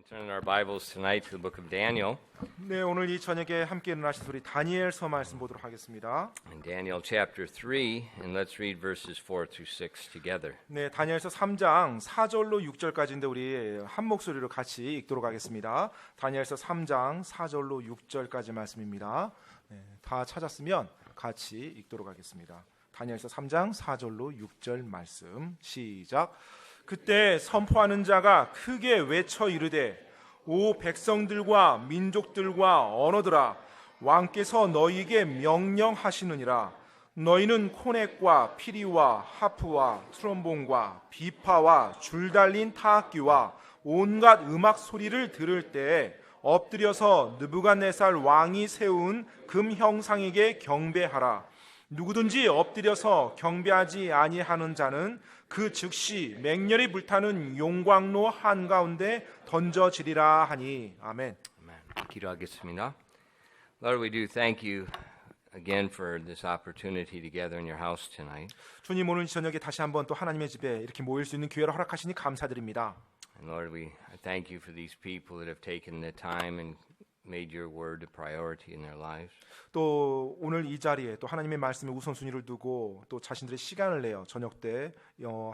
Turn our Bibles tonight to the book of Daniel. 네, 오늘 이 저녁에 함께 일어나신 우리 다니엘서 말씀 보도록 하겠습니다. In Daniel chapter 3, and let's read verses 4 through 6 together. 네, 다니엘서 3장 4절로 6절까지인데 우리 한 목소리로 같이 읽도록 하겠습니다. 다니엘서 3장 4절로 6절까지 말씀입니다. 네, 다 찾았으면 같이 읽도록 하겠습니다. 다니엘서 3장 4절로 6절 말씀 시작. 그때 선포하는 자가 크게 외쳐 이르되 오 백성들과 민족들과 언어들아 왕께서 너희에게 명령하시느니라. 너희는 코넥과 피리와 하프와 트럼본과 비파와 줄 달린 타악기와 온갖 음악 소리를 들을 때 엎드려서 느부갓네살 왕이 세운 금 형상에게 경배하라. 누구든지 엎드려서 경배하지 아니하는 자는 그 즉시 맹렬히 불타는 용광로 한가운데 던져지리라 하니. 아멘. Amen. 기도하겠습니다. Lord, we do thank you again for this opportunity to gather in your house tonight. 주님, 오늘 저녁에 다시 한번 또 하나님의 집에 이렇게 모일 수 있는 기회를 허락하시니 감사드립니다. And Lord, we thank you for these people that have taken the time and made your word a priority in their lives. 또 오늘 이 자리에 또 하나님의 말씀에 우선순위를 두고 또 자신들의 시간을 내어 저녁 때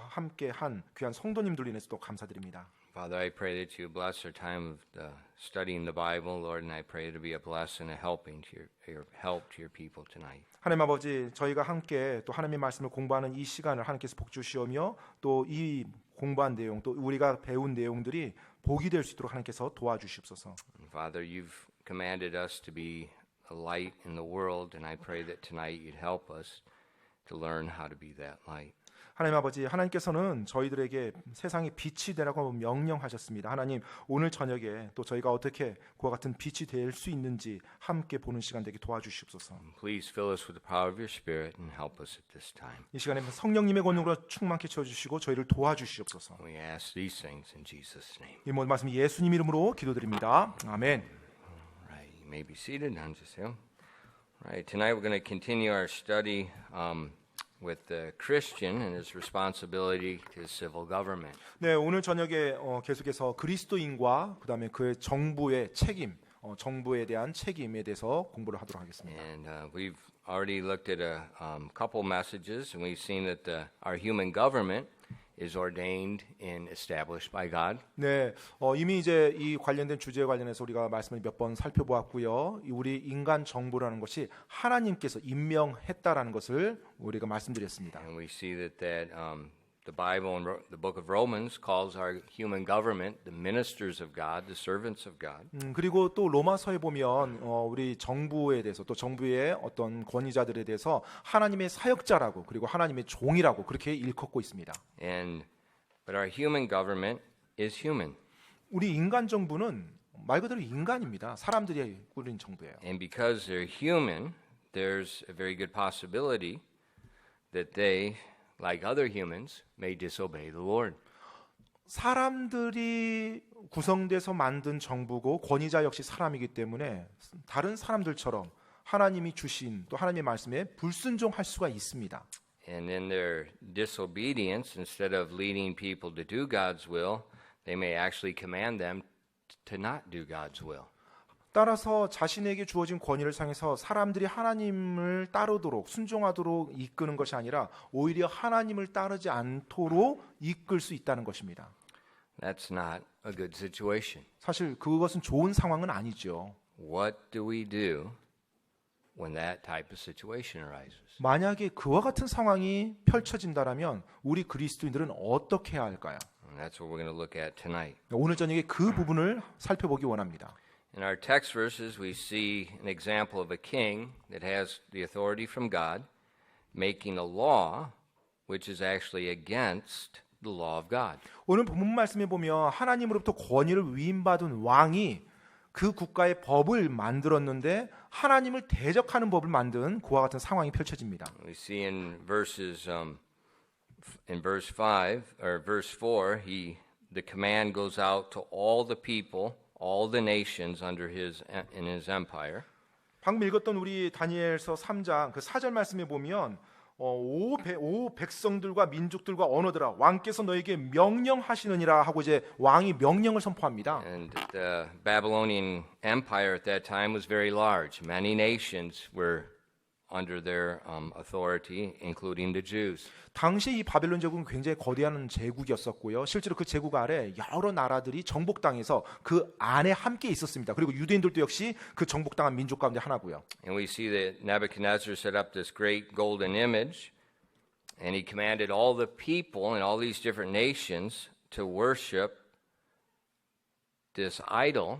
함께 한 귀한 성도님들로 인해서 또 감사드립니다. Father, I pray that you bless our time of studying the Bible, Lord, and I pray to be a blessing and a helping to your help to your people tonight. 하나님 아버지, 저희가 함께 또 하나님의 말씀을 공부하는 이 시간을 하나님께서 복 주시오며 또 이 공부한 내용, 또 우리가 배운 내용들이 복이 될 수 있도록 하나님께서 도와주시옵소서. Father, you've commanded us to be a light in the world, and I pray that tonight you'd help us to learn how to be that light. 하나님 아버지, 하나님께서는 저희들에게 세상에 빛이 되라고 명령하셨습니다. 하나님, 오늘 저녁에 또 저희가 어떻게 그와 같은 빛이 될 수 있는지 함께 보는 시간 되게 도와주시옵소서. Please fill us with the power of your Spirit and help us at this time. 이 시간에 성령님의 권능으로 충만케 채워주시고 저희를 도와주시옵소서. We ask these things in Jesus' name. 이 모든 말씀 예수님 이름으로 기도드립니다. 아멘. Right, you may be seated. 앉으세요. Right, tonight we're going to continue our study with the Christian and his responsibility to civil government. 네, 오늘 저녁에 계속해서 그리스도인과 그다음에 그의 정부의 책임, 정부에 대한 책임에 대해서 공부를 하도록 하겠습니다. And we've already looked at a couple messages, and we've seen that our human government is ordained and established by God. 네, 이미 이제 이 관련된 주제에 관련해서 우리가 말씀을 몇 번 살펴보았고요. 우리 인간 정부라는 것이 하나님께서 임명했다라는 것을 우리가 말씀드렸습니다. And we see that the Bible and the book of Romans calls our human government the ministers of God, the servants of God. 그리고 또 로마서에 보면 우리 정부에 대해서 또 정부의 어떤 권위자들에 대해서 하나님의 사역자라고 그리고 하나님의 종이라고 그렇게 일컫고 있습니다. But our human government is human. 우리 인간 정부는 말 그대로 인간입니다. 사람들이 꾸린 정부예요. And because they're human, there's a very good possibility that they, like other humans, may disobey the Lord. 사람들이 구성돼서 만든 정부고 권위자 역시 사람이기 때문에 다른 사람들처럼 하나님이 주신 또 하나님의 말씀에 불순종할 수가 있습니다. And in their disobedience, instead of leading people to do God's will, they may actually command them to not do God's will. 따라서 자신에게 주어진 권위를 상해서 사람들이 하나님을 따르도록 순종하도록 이끄는 것이 아니라 오히려 하나님을 따르지 않도록 이끌 수 있다는 것입니다. That's not a good situation. 사실 그것은 좋은 상황은 아니죠. What do we do when that type of situation arises? 만약에 그와 같은 상황이 펼쳐진다라면 우리 그리스도인들은 어떻게 해야 할까요? And that's what we're going to look at tonight. 오늘 저녁에 그 부분을 살펴보기 원합니다. In our text verses, we see an example of a king that has the authority from God making a law which is actually against the law of God. 오늘 본문 말씀에 보면 하나님으로부터 권위를 위임받은 왕이 그 국가의 법을 만들었는데 하나님을 대적하는 법을 만든 그와 같은 상황이 펼쳐집니다. We see in verses in verse 5 or verse 4, the command goes out to all the people, all the nations under in his empire. 방금 읽었던 우리 다니엘서 3장 그 4절 말씀에 보면 오 백성들과 민족들과 언어들아 왕께서 너에게 명령하시느니라 하고 이제 왕이 명령을 선포합니다. And the Babylonian Empire at that time was very large. Many nations were under their authority, including the Jews. 당시 이 바벨론 제국은 굉장히 거대한 제국이었었고요. 실제로 그 제국 아래 여러 나라들이 정복당해서 그 안에 함께 있었습니다. 그리고 유대인들도 역시 그 정복당한 민족 가운데 하나고요. And we see that Nebuchadnezzar set up this great golden image, and he commanded all the people in all these different nations to worship this idol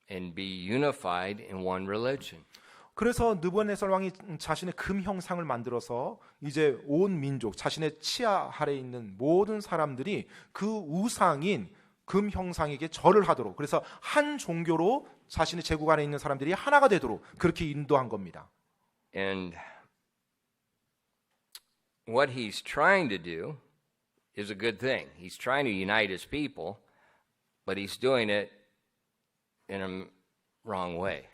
and be unified in one religion. 그래서 느부갓네살 왕이 자신의 금 형상을 만들어서 이제 온 민족, 자신의 치아 아래에 있는 모든 사람들이 그 우상인 금 형상에게 절을 하도록, 그래서 한 종교로 자신의 제국 안에 있는 사람들이 하나가 되도록 그렇게 인도한 겁니다. And what he's trying to do is a good thing. He's trying to unite his people, but he's doing it in a wrong way.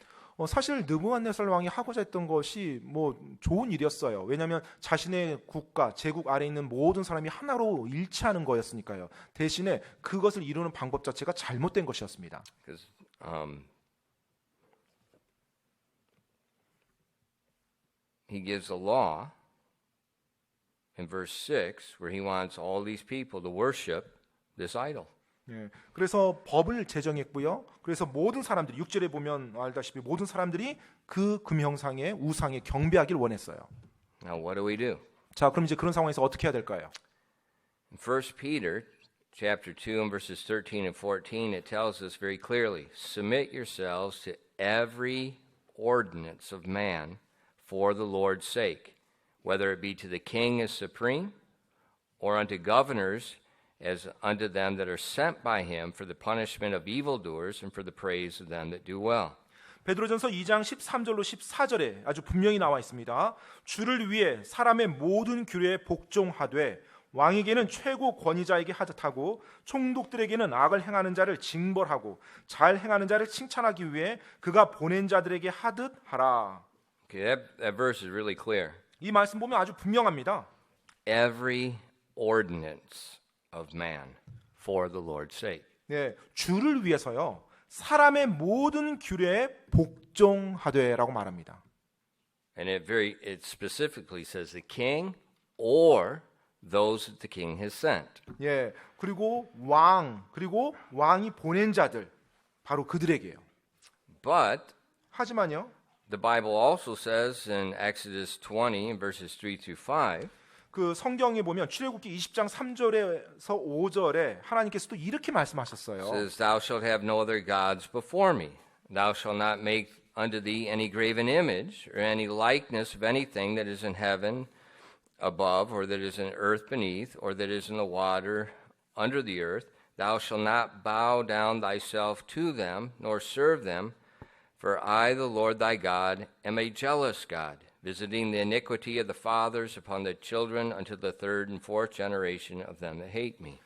사실 느부갓네살 왕이 하고자 했던 것이 뭐 좋은 일이었어요. 왜냐하면 자신의 국가, 제국 아래 있는 모든 사람이 하나로 일치하는 거였으니까요. 대신에 그것을 이루는 방법 자체가 잘못된 것이었습니다. Because he gives a law in verse 6 where he wants all these people to worship this idol. 예, 그래서 법을 제정했고요. 그래서 모든 사람들이 6절에 보면 알다시피 모든 사람들이 그 금형상의 우상에 경배하길 원했어요. Now what do we do? 자, 그럼 이제 그런 상황에서 어떻게 해야 될까요? In 1 Peter chapter 2 and verses 13 and 14 it tells us very clearly, submit yourselves to every ordinance of man for the Lord's sake, whether it be to the king as supreme or unto governors as unto them that are sent by him for the punishment of evildoers and for the praise of them that do well. 베드로전서 2장 13절로 14절에 아주 분명히 나와 있습니다. 주를 위해 사람의 모든 규례에 복종하되 왕에게는 최고 권위자에게 하듯하고 총독들에게는 악을 행하는 자를 징벌하고 잘 행하는 자를 칭찬하기 위해 그가 보낸 자들에게 하듯 하라. Okay, that verse is really clear. 이 말씀 보면 아주 분명합니다. Every ordinance of man for the Lord's sake. 네, 주를 위해서요. 사람의 모든 규례에 복종하되라고 말합니다. And it specifically says the king or those that the king has sent. 예, 그리고 왕이 보낸 자들 바로 그들에게요. But 하지만요. the Bible also says in Exodus 20 verses 3 through 5 그 성경에 보면 출애굽기 20장 3절에서 5절에 하나님께서도 이렇게 말씀하셨어요. says, Thou shalt have no other gods before me. Thou shalt not make unto thee any graven image or any likeness of anything that is in heaven above or that is in earth beneath or that is in the water under the earth. Thou shalt not bow down thyself to them nor serve them. For I, the Lord thy God, am a jealous God, visiting the iniquity of the fathers upon the children unto the third and fourth generation of them that hate me.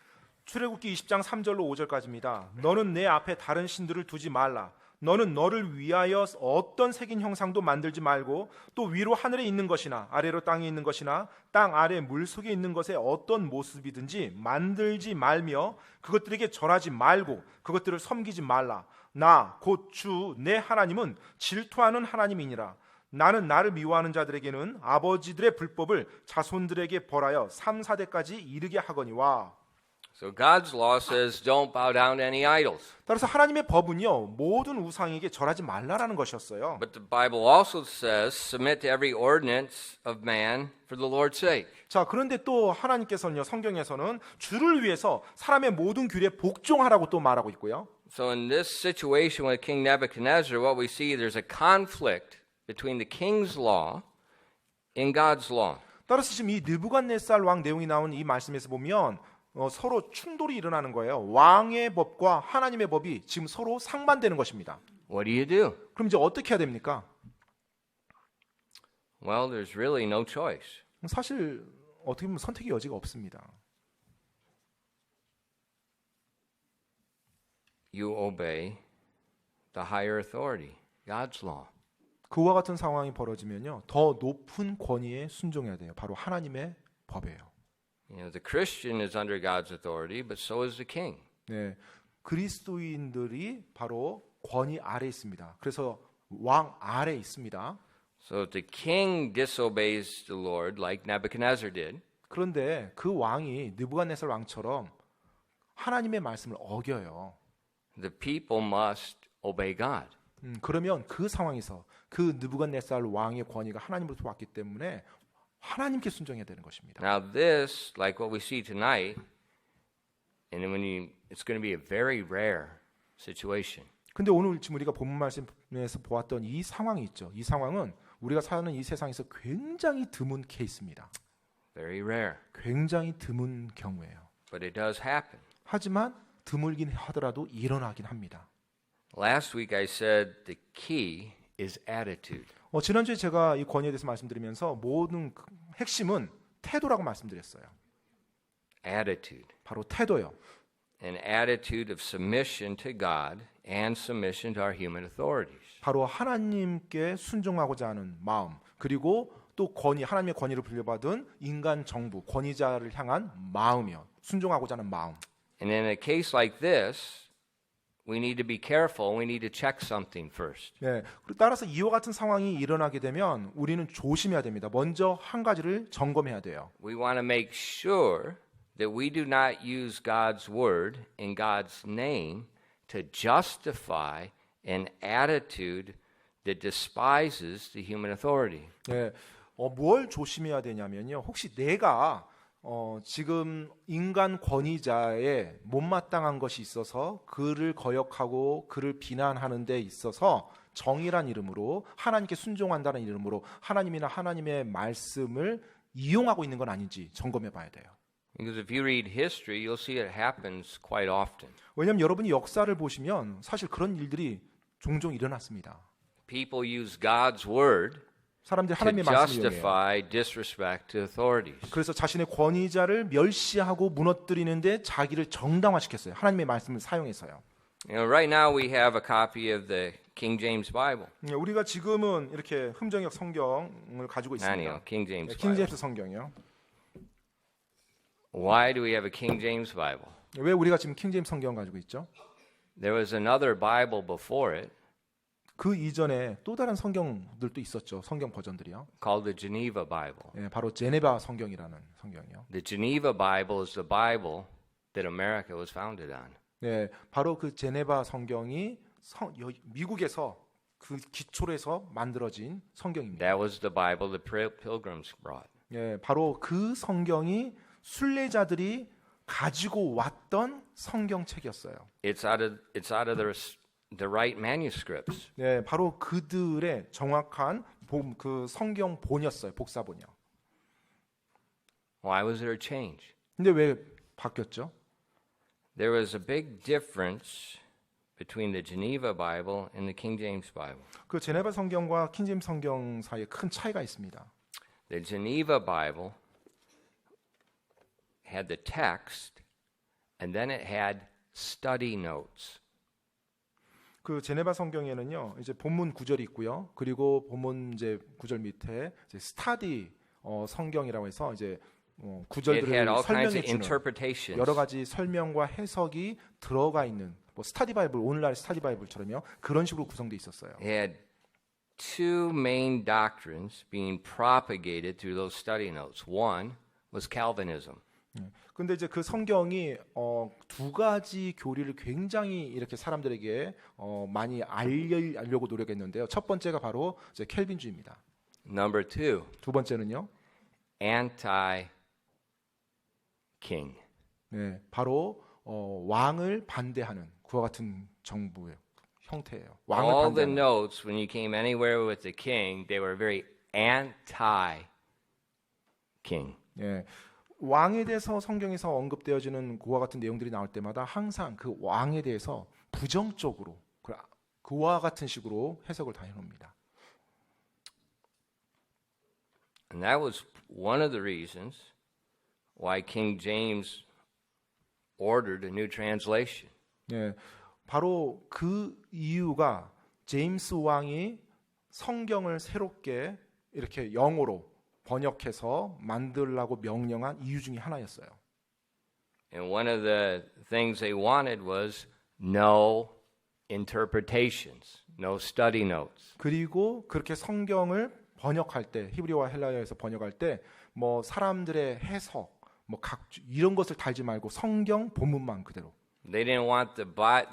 출애굽기 20장 3절로 5절까지입니다. 너는 내 앞에 다른 신들을 두지 말라. 너는 너를 위하여 어떤 새긴 형상도 만들지 말고 또 위로 하늘에 있는 것이나 아래로 땅에 있는 것이나 땅 아래 물속에 있는 것에 어떤 모습이든지 만들지 말며 그것들에게 절하지 말고 그것들을 섬기지 말라. 나 곧 주 내 하나님은 질투하는 하나님이니라. 나는 나를 미워하는 자들에게는 아버지들의 불법을 자손들에게 벌하여 3, 4대까지 이르게 하거니와. So God's law says don't bow down to any idols. 따라서 하나님의 법은요 모든 우상에게 절하지 말라라는 것이었어요. But the Bible also says submit to every ordinance of man for the Lord's sake. 자, 그런데 또 하나님께서는요 성경에서는 주를 위해서 사람의 모든 규례에 복종하라고 또 말하고 있고요. So in this situation with King Nebuchadnezzar, what we see there's a conflict between the king's law and God's law. 따라서 지금 이 느부갓네살 왕 내용이 나온 이 말씀에서 보면 서로 충돌이 일어나는 거예요. 왕의 법과 하나님의 법이 지금 서로 상반되는 것입니다. What do you do? 그럼 이제 어떻게 해야 됩니까? Well, there's really no choice. 사실 어떻게 보면 선택의 여지가 없습니다. You obey the higher authority, God's law. 그와 같은 상황이 벌어지면요, 더 높은 권위에 순종해야 돼요. 바로 하나님의 법이에요. The Christian is under God's authority, but so is the king. 네, 그리스도인들이 바로 권위 아래 있습니다. 그래서 왕 아래 있습니다. So if the king disobeys the Lord like Nebuchadnezzar did, 그런데 그 왕이 느부갓네살 왕처럼 하나님의 말씀을 어겨요. the people must obey God. 그러면 그 상황에서 그 느부갓네살 왕의 권위가 하나님으로부터 왔기 때문에 하나님께 순종해야 되는 것입니다. Now this, like what we see tonight, and it's going to be a very rare situation. 근데 오늘 지금 우리가 본문 말씀에서 보았던 이 상황이 있죠. 이 상황은 우리가 사는 이 세상에서 굉장히 드문 케이스입니다. Very rare. 굉장히 드문 경우예요. But it does happen. 하지만 드물긴 하더라도 일어나긴 합니다. Last week I said the key is attitude. 지난주에 제가 이 권위에 대해서 말씀드리면서 모든 핵심은 태도라고 말씀드렸어요. Attitude. 바로 태도요. An attitude of submission to God and submission to our human authorities. 바로 하나님께 순종하고자 하는 마음, 그리고 또 하나님의 권위를 불려받은 인간 정부, 권위자를 향한 마음이요. 순종하고자 하는 마음. And in a case like this, we need to be careful. We need to check something first. 네, 그리고 따라서 이와 같은 상황이 일어나게 되면 우리는 조심해야 됩니다. 먼저 한 가지를 점검해야 돼요. We want to make sure that we do not use God's word in God's name to justify an attitude that despises the human authority. 네, 뭘 조심해야 되냐면요. 혹시 내가 지금 인간 권위자의 못마땅한 것이 있어서 그를 거역하고 그를 비난하는 데 있어서 정의란 이름으로 하나님께 순종한다는 이름으로 하나님이나 하나님의 말씀을 이용하고 있는 건 아닌지 점검해 봐야 돼요. Because if you read history, you'll see it happens quite often. 왜냐하면 여러분이 역사를 보시면 사실 그런 일들이 종종 일어났습니다. People use God's word 사람들이 to 하나님의 말씀을 이용해요. justify disrespect to authorities. 그래서 자신의 권위자를 멸시하고 무너뜨리는데 자기를 정당화시켰어요. 하나님의 말씀을 사용해서요. Right now we have a copy of the King James Bible. 우리가 지금은 이렇게 흠정역 성경을 가지고 아니요, 있습니다. King James 킹 Bible. 제임스 성경이요. Why do we have a King James Bible? 왜 우리가 지금 킹 제임스 성경 가지고 있죠? There was another Bible before it 그 이전에 또 다른 성경들도 있었죠. 성경 버전들이요. called the Geneva Bible. 바로 제네바 성경이라는 성경이요. The Geneva Bible is the Bible that America was founded on. 바로 그 제네바 성경이 미국에서 그 기초로 해서 만들어진 성경입니다. That was the Bible the Pilgrims brought. 바로 그 성경이 순례자들이 가지고 왔던 성경책이었어요. It's out of the right manuscripts. 바로 그들의 정확한 그 성경 본이었어요. 복사본이요. Why was there a change? 근데 왜 바뀌었죠? There was a big difference between the Geneva Bible and the King James Bible. 그 제네바 성경과 킹 제임스 성경 사이에 큰 차이가 있습니다. The Geneva Bible had the text and then it had study notes. 그 제네바 성경에는요, 이제 본문 구절이 있고요. 그리고 본문 이제 구절 밑에 이제 스타디 성경이라고 해서 이제 It 구절들을 had all kinds 설명해 of 주는 interpretations. 여러 가지 설명과 해석이 들어가 있는 뭐 스타디 바이블, 오늘날 스타디 바이블처럼요. 그런 식으로 구성되어 있었어요. It had two main doctrines being propagated through those study notes. One was Calvinism. 근데 이제 그 성경이 두 가지 교리를 굉장히 이렇게 사람들에게 많이 알려고 노력했는데요. 첫 번째가 바로 이제 켈빈주의입니다. Number two, 두 번째는요. anti-king. 바로 왕을 반대하는 그와 같은 정부의 형태예요. 왕을 All the 반대하는. notes, when you came anywhere with the king, they were very anti-king. 왕에 대해서 성경에서 언급되어지는 그와 같은 내용들이 나올 때마다 항상 그 왕에 대해서 부정적으로 그와 같은 식으로 해석을 다 해놓습니다. And that was one of the reasons why King James ordered a new translation. 바로 그 이유가 제임스 왕이 성경을 새롭게 이렇게 영어로 번역해서 만들라고 명령한 이유 중에 하나였어요. And one of the things they wanted was no interpretations, no study notes. 그리고 그렇게 성경을 번역할 때 히브리어와 헬라어에서 번역할 때 뭐 사람들의 해석 뭐 이런 것을 달지 말고 성경 본문만 그대로. They didn't want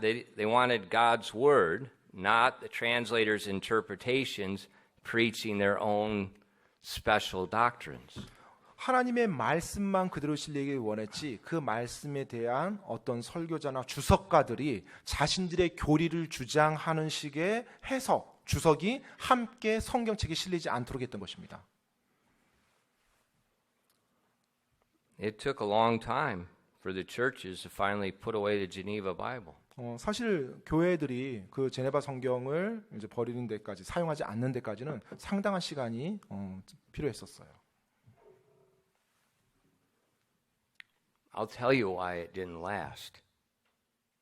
they wanted God's word, not the translator's interpretations, preaching their own special doctrines. 하나님의 말씀만 그대로 실리기 원했지 그 말씀에 대한 어떤 설교자나 주석가들이 자신들의 교리를 주장하는 식의 해석, 주석이 함께 성경책에 실리지 않도록 했던 것입니다. It took a long time for the churches to finally put away the Geneva Bible. 사실 교회들이 그 제네바 성경을 이제 버리는 데까지 사용하지 않는 데까지는 상당한 시간이 필요했었어요. I'll tell you why it didn't last.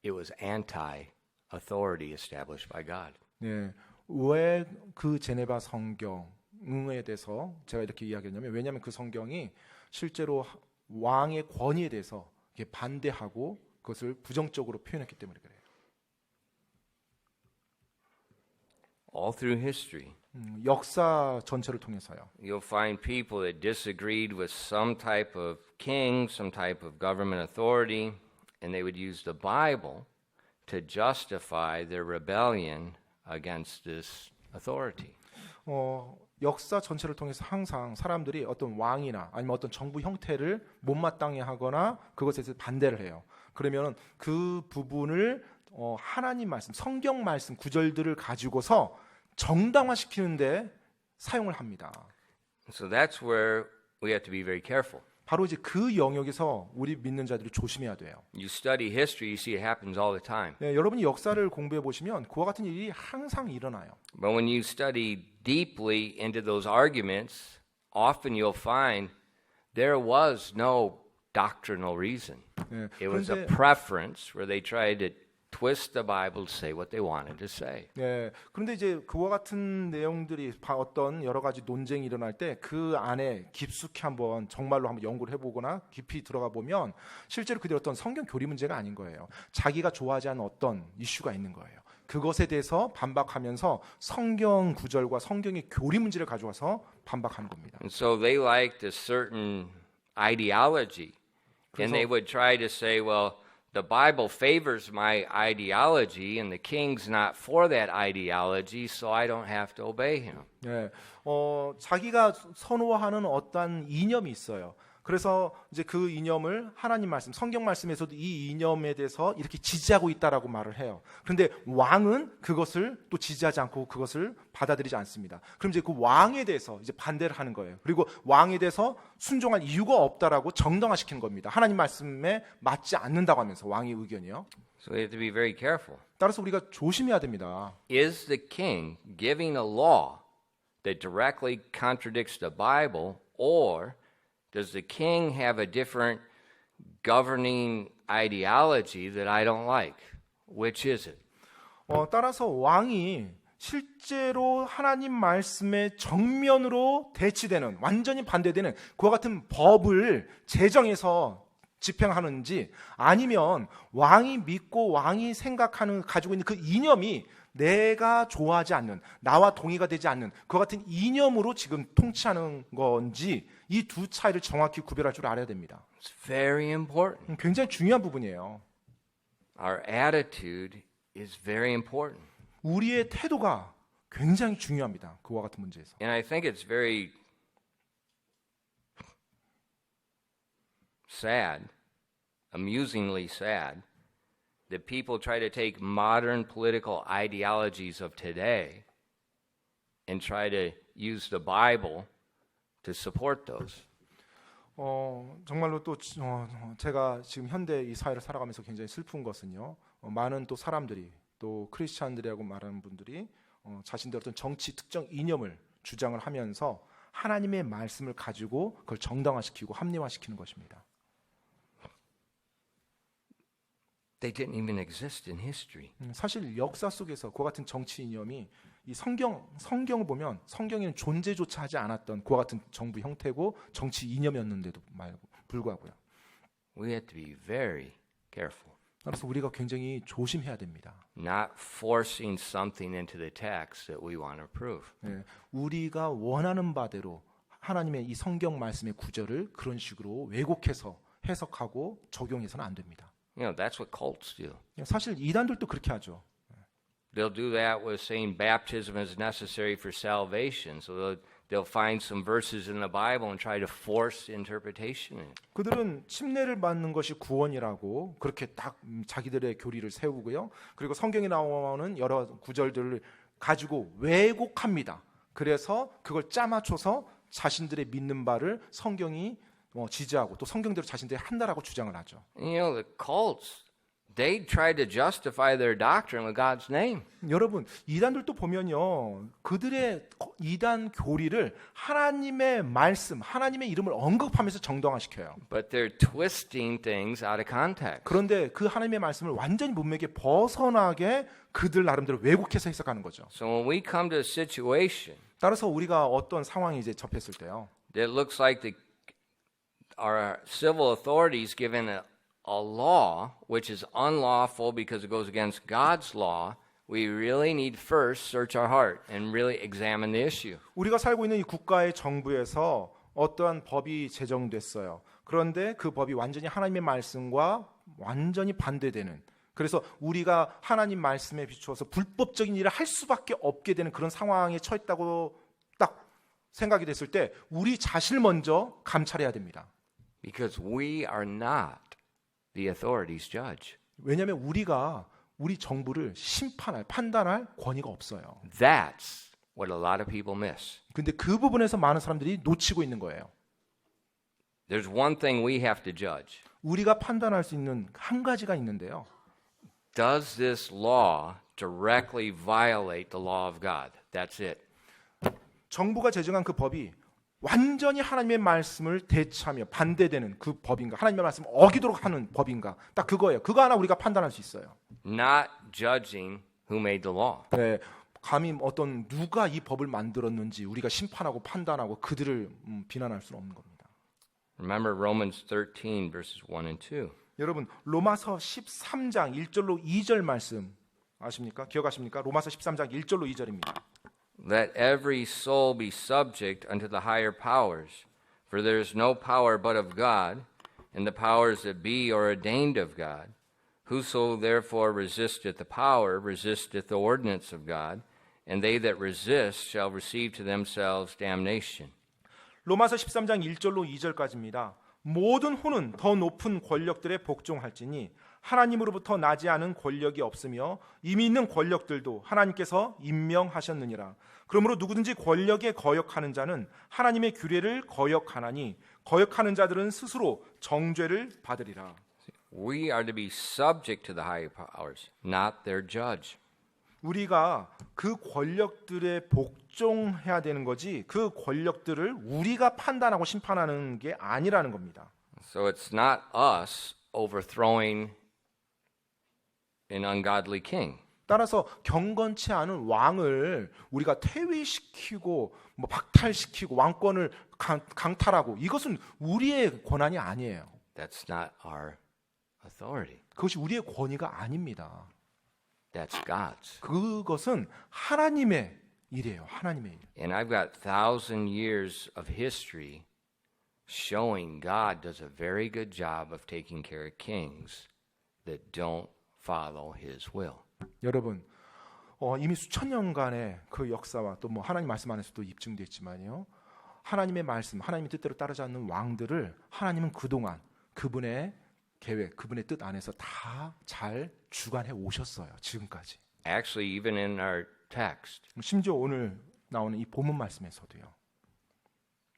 It was anti-authority established by God. 네, 왜 그 제네바 성경에 대해서 제가 이렇게 이야기했냐면 왜냐하면 그 성경이 실제로 왕의 권위에 대해서 반대하고 그것을 부정적으로 표현했기 때문에 그래요. All through history, 역사 전체를 통해서요. you'll find people that disagreed with some type of king, some type of government authority, and they would use the Bible to justify their rebellion against this authority. 역사 전체를 통해서 항상 사람들이 어떤 왕이나 아니면 어떤 정부 형태를 못마땅해 하거나 그것에 대해서 반대를 해요. 그러면 그 부분을 하나님 말씀, 성경 말씀 구절들을 가지고서 정당화시키는데 사용을 합니다. So that's where we have to be very careful. 바로 이제 그 영역에서 우리 믿는 자들이 조심해야 돼요. You study history, you see it happens all the time. 네, 여러분이 역사를 공부해 보시면 그와 같은 일이 항상 일어나요. But when you study deeply into those arguments, often you'll find there was no doctrinal reason. 네, It was a 그런데 preference where they tried to twist the Bible to say what they wanted to say. 네, 그런데 이제 그와 같은 내용들이 어떤 여러 가지 논쟁이 일어날 때 그 안에 깊숙이 한번 정말로 한번 연구를 해보거나 깊이 들어가 보면 실제로 그들이 어떤 성경 교리 문제가 아닌 거예요. 자기가 좋아하지 않는 어떤 이슈가 있는 거예요. 그것에 대해서 반박하면서 성경 구절과 성경의 교리 문제를 가져와서 반박하는 겁니다. And so they liked a certain ideology. And they would try to say, well, the Bible favors my ideology and the king's not for that ideology, so I don't have to obey him. 네, 자기가 선호하는 어떤 이념이 있어요. 그래서 이제 그 이념을 하나님 말씀, 성경 말씀에서도 이 이념에 대해서 이렇게 지지하고 있다라고 말을 해요. 그런데 왕은 그것을 또 지지하지 않고 그것을 받아들이지 않습니다. 그럼 이제 그 왕에 대해서 이제 반대를 하는 거예요. 그리고 왕에 대해서 순종할 이유가 없다라고 정당화시키는 겁니다. 하나님 말씀에 맞지 않는다고 하면서 왕의 의견이요. So we have to be very careful. 따라서 우리가 조심해야 됩니다. Is the king giving a law that directly contradicts the Bible, or does the king have a different governing ideology that I don't like? Which is it? 따라서 왕이 실제로 하나님 말씀에 정면으로 대치되는 완전히 반대되는 그와 같은 법을 제정해서 집행하는지 아니면 왕이 믿고 왕이 생각하는 가지고 있는 그 이념이 내가 좋아하지 않는 나와 동의가 되지 않는 그와 같은 이념으로 지금 통치하는 건지 이 두 차이를 정확히 구별할 줄 알아야 됩니다. It's very important. 굉장히 중요한 부분이에요. Our attitude is very important. 우리의 태도가 굉장히 중요합니다. 그와 같은 문제에서. And I think it's very sad, amusingly sad, that people try to take modern political ideologies of today and try to use the Bible to support those. 정말로 또 제가 지금 현대 이 사회를 살아가면서 굉장히 슬픈 것은요. 많은 또 사람들이 또 크리스찬들이라고 말하는 분들이 자신들의 어떤 정치 특정 이념을 주장을 하면서 하나님의 말씀을 가지고 그걸 정당화시키고 합리화시키는 것입니다. They didn't even exist in history. 사실 역사 속에서 그와 같은 정치 이념이 이 성경을 보면 성경에는 존재조차 하지 않았던 그와 같은 정부 형태고 정치 이념이었는데도 불구하고요. We have to be very careful, 그래서 우리가 굉장히 조심해야 됩니다. not forcing something into the text that we want to approve. 네, 우리가 원하는 바대로 하나님의 이 성경 말씀의 구절을 그런 식으로 왜곡해서 해석하고 적용해서는 안 됩니다. You know, that's what cults do. 사실 이단들도 그렇게 하죠. They'll do that with saying baptism is necessary for salvation. So they'll find some verses in the Bible and try to force interpretation in it. 그들은 침례를 받는 것이 구원이라고 그렇게 딱 자기들의 교리를 세우고요. 그리고 성경에 나오는 여러 구절들을 가지고 왜곡합니다. 그래서 그걸 짜맞춰서 자신들의 믿는 바를 성경이 지지하고 또 성경대로 자신들이 한다라고 주장을 하죠. You know, the cults, they try to justify their doctrine with God's name. 여러분, 이단들도 보면요. 그들의 이단 교리를 하나님의 말씀, 하나님의 이름을 언급하면서 정당화시켜요. But they're twisting things out of context. 그런데 그 하나님의 말씀을 완전히 문맥에 벗어나게 그들 나름대로 왜곡해서 해석하는 거죠. So when we come to a situation 따라서 우리가 어떤 상황에 이제 접했을 때요. that looks like our civil authorities given a law which is unlawful because it goes against God's law, we really need first search our heart and really examine the issue. 우리가 살고 있는 이 국가의 정부에서 어떠한 법이 제정됐어요. 그런데 그 법이 완전히 하나님의 말씀과 완전히 반대되는, 그래서 우리가 하나님 말씀에 비추어서 불법적인 일을 할 수밖에 없게 되는 그런 상황에 처했다고 딱 생각이 됐을 때 우리 자신을 먼저 감찰해야 됩니다. Because we are not the authorities' judge. 왜냐하면 우리가 우리 정부를 심판할, 판단할 권위가 없어요. That's what a lot of people miss. 근데 그 부분에서 많은 사람들이 놓치고 있는 거예요. There's one thing we have to judge. 우리가 판단할 수 있는 한 가지가 있는데요. Does this law directly violate the law of God? That's it. 정부가 제정한 그 법이 완전히 하나님의 말씀을 대처하며 반대되는 그 법인가, 하나님의 말씀을 어기도록 하는 법인가, 딱 그거예요. 그거 하나 우리가 판단할 수 있어요. Not judging who made the law. 네, 감히 어떤 누가 이 법을 만들었는지 우리가 심판하고 판단하고 그들을 비난할 수는 없는 겁니다. Remember Romans 13 verses 1 and 2. 여러분, 로마서 13장 1절로 2절 말씀 아십니까? 기억하십니까? 로마서 13장 1절로 2절입니다. Let every soul be subject unto the higher powers, for there is no power but of God, and the powers that be are ordained of God. Whoso therefore resisteth the power resisteth the ordinance of God, and they that resist shall receive to themselves damnation. 로마서 13장 1절로 2절까지입니다. 모든 호는 더 높은 권력들에 복종할지니 하나님으로부터 나지 않은 권력이 없으며 이미 있는 권력들도 하나님께서 임명하셨느니라. 그러므로 누구든지 권력에 거역하는 자는 하나님의 규례를 거역하나니 거역하는 자들은 스스로 정죄를 받으리라. We are to be subject to the higher powers, not their judge. 우리가 그 권력들에 복종해야 되는 거지 그 권력들을 우리가 판단하고 심판하는 게 아니라는 겁니다. So it's not us overthrowing an ungodly king. 따라서 경건치 않은 왕을 우리가 퇴위시키고 박탈시키고 왕권을 강탈하고 이것은 우리의 권한이 아니에요. That's not our authority. 그것이 우리의 권위가 아닙니다. That's God's. 그것은 하나님의 일이에요. 하나님의 일. And I've got 1,000 years of history showing God does a very good job of taking care of kings that don't follow his will. 여러분, 이미 수천 년간의 그 역사와 또 하나님 말씀 안에서도 입증됐지만요. 하나님의 말씀, 하나님의 뜻대로 따르지 않는 왕들을 하나님은 그동안 그분의 계획, 그분의 뜻 안에서 다 잘 주관해 오셨어요. 지금까지. Actually, even in our text, 심지어 오늘 나오는 이 본문 말씀에서도요.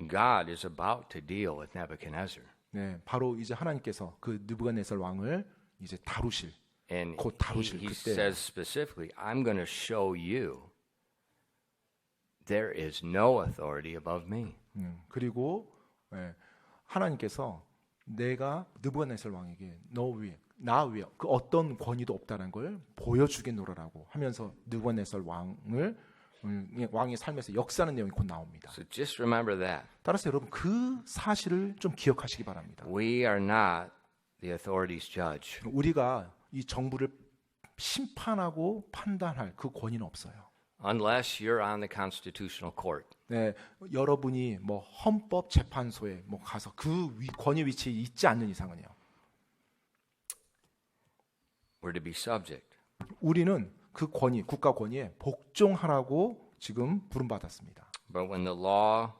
God is about to deal with Nebuchadnezzar. 네, 바로 이제 하나님께서 그 느부갓네살 왕을 이제 다루실, And 곧 다루실 he 그때. says specifically, I'm going to show you there is no authority above me. 그리고 하나님께서 내가 느부갓네살 왕에게 나 위에 그 어떤 권위도 없다는 걸 보여주겠노라라고 하면서 느부갓네살 왕을 왕의 삶에서 역사하는 내용이 곧 나옵니다. So just remember that. 따라서 여러분 그 사실을 좀 기억하시기 바랍니다. We are not the authorities' judge. 우리가 이 정부를 심판하고 판단할 그 권위는 없어요. Unless you're on the constitutional court. 네, 여러분이 뭐 헌법 재판소에 뭐 가서 그 권위 위치에 있지 않는 이상은요. We're to be subject. 우리는 그 권위, 국가 권위에 복종하라고 지금 부름받았습니다. But when the laws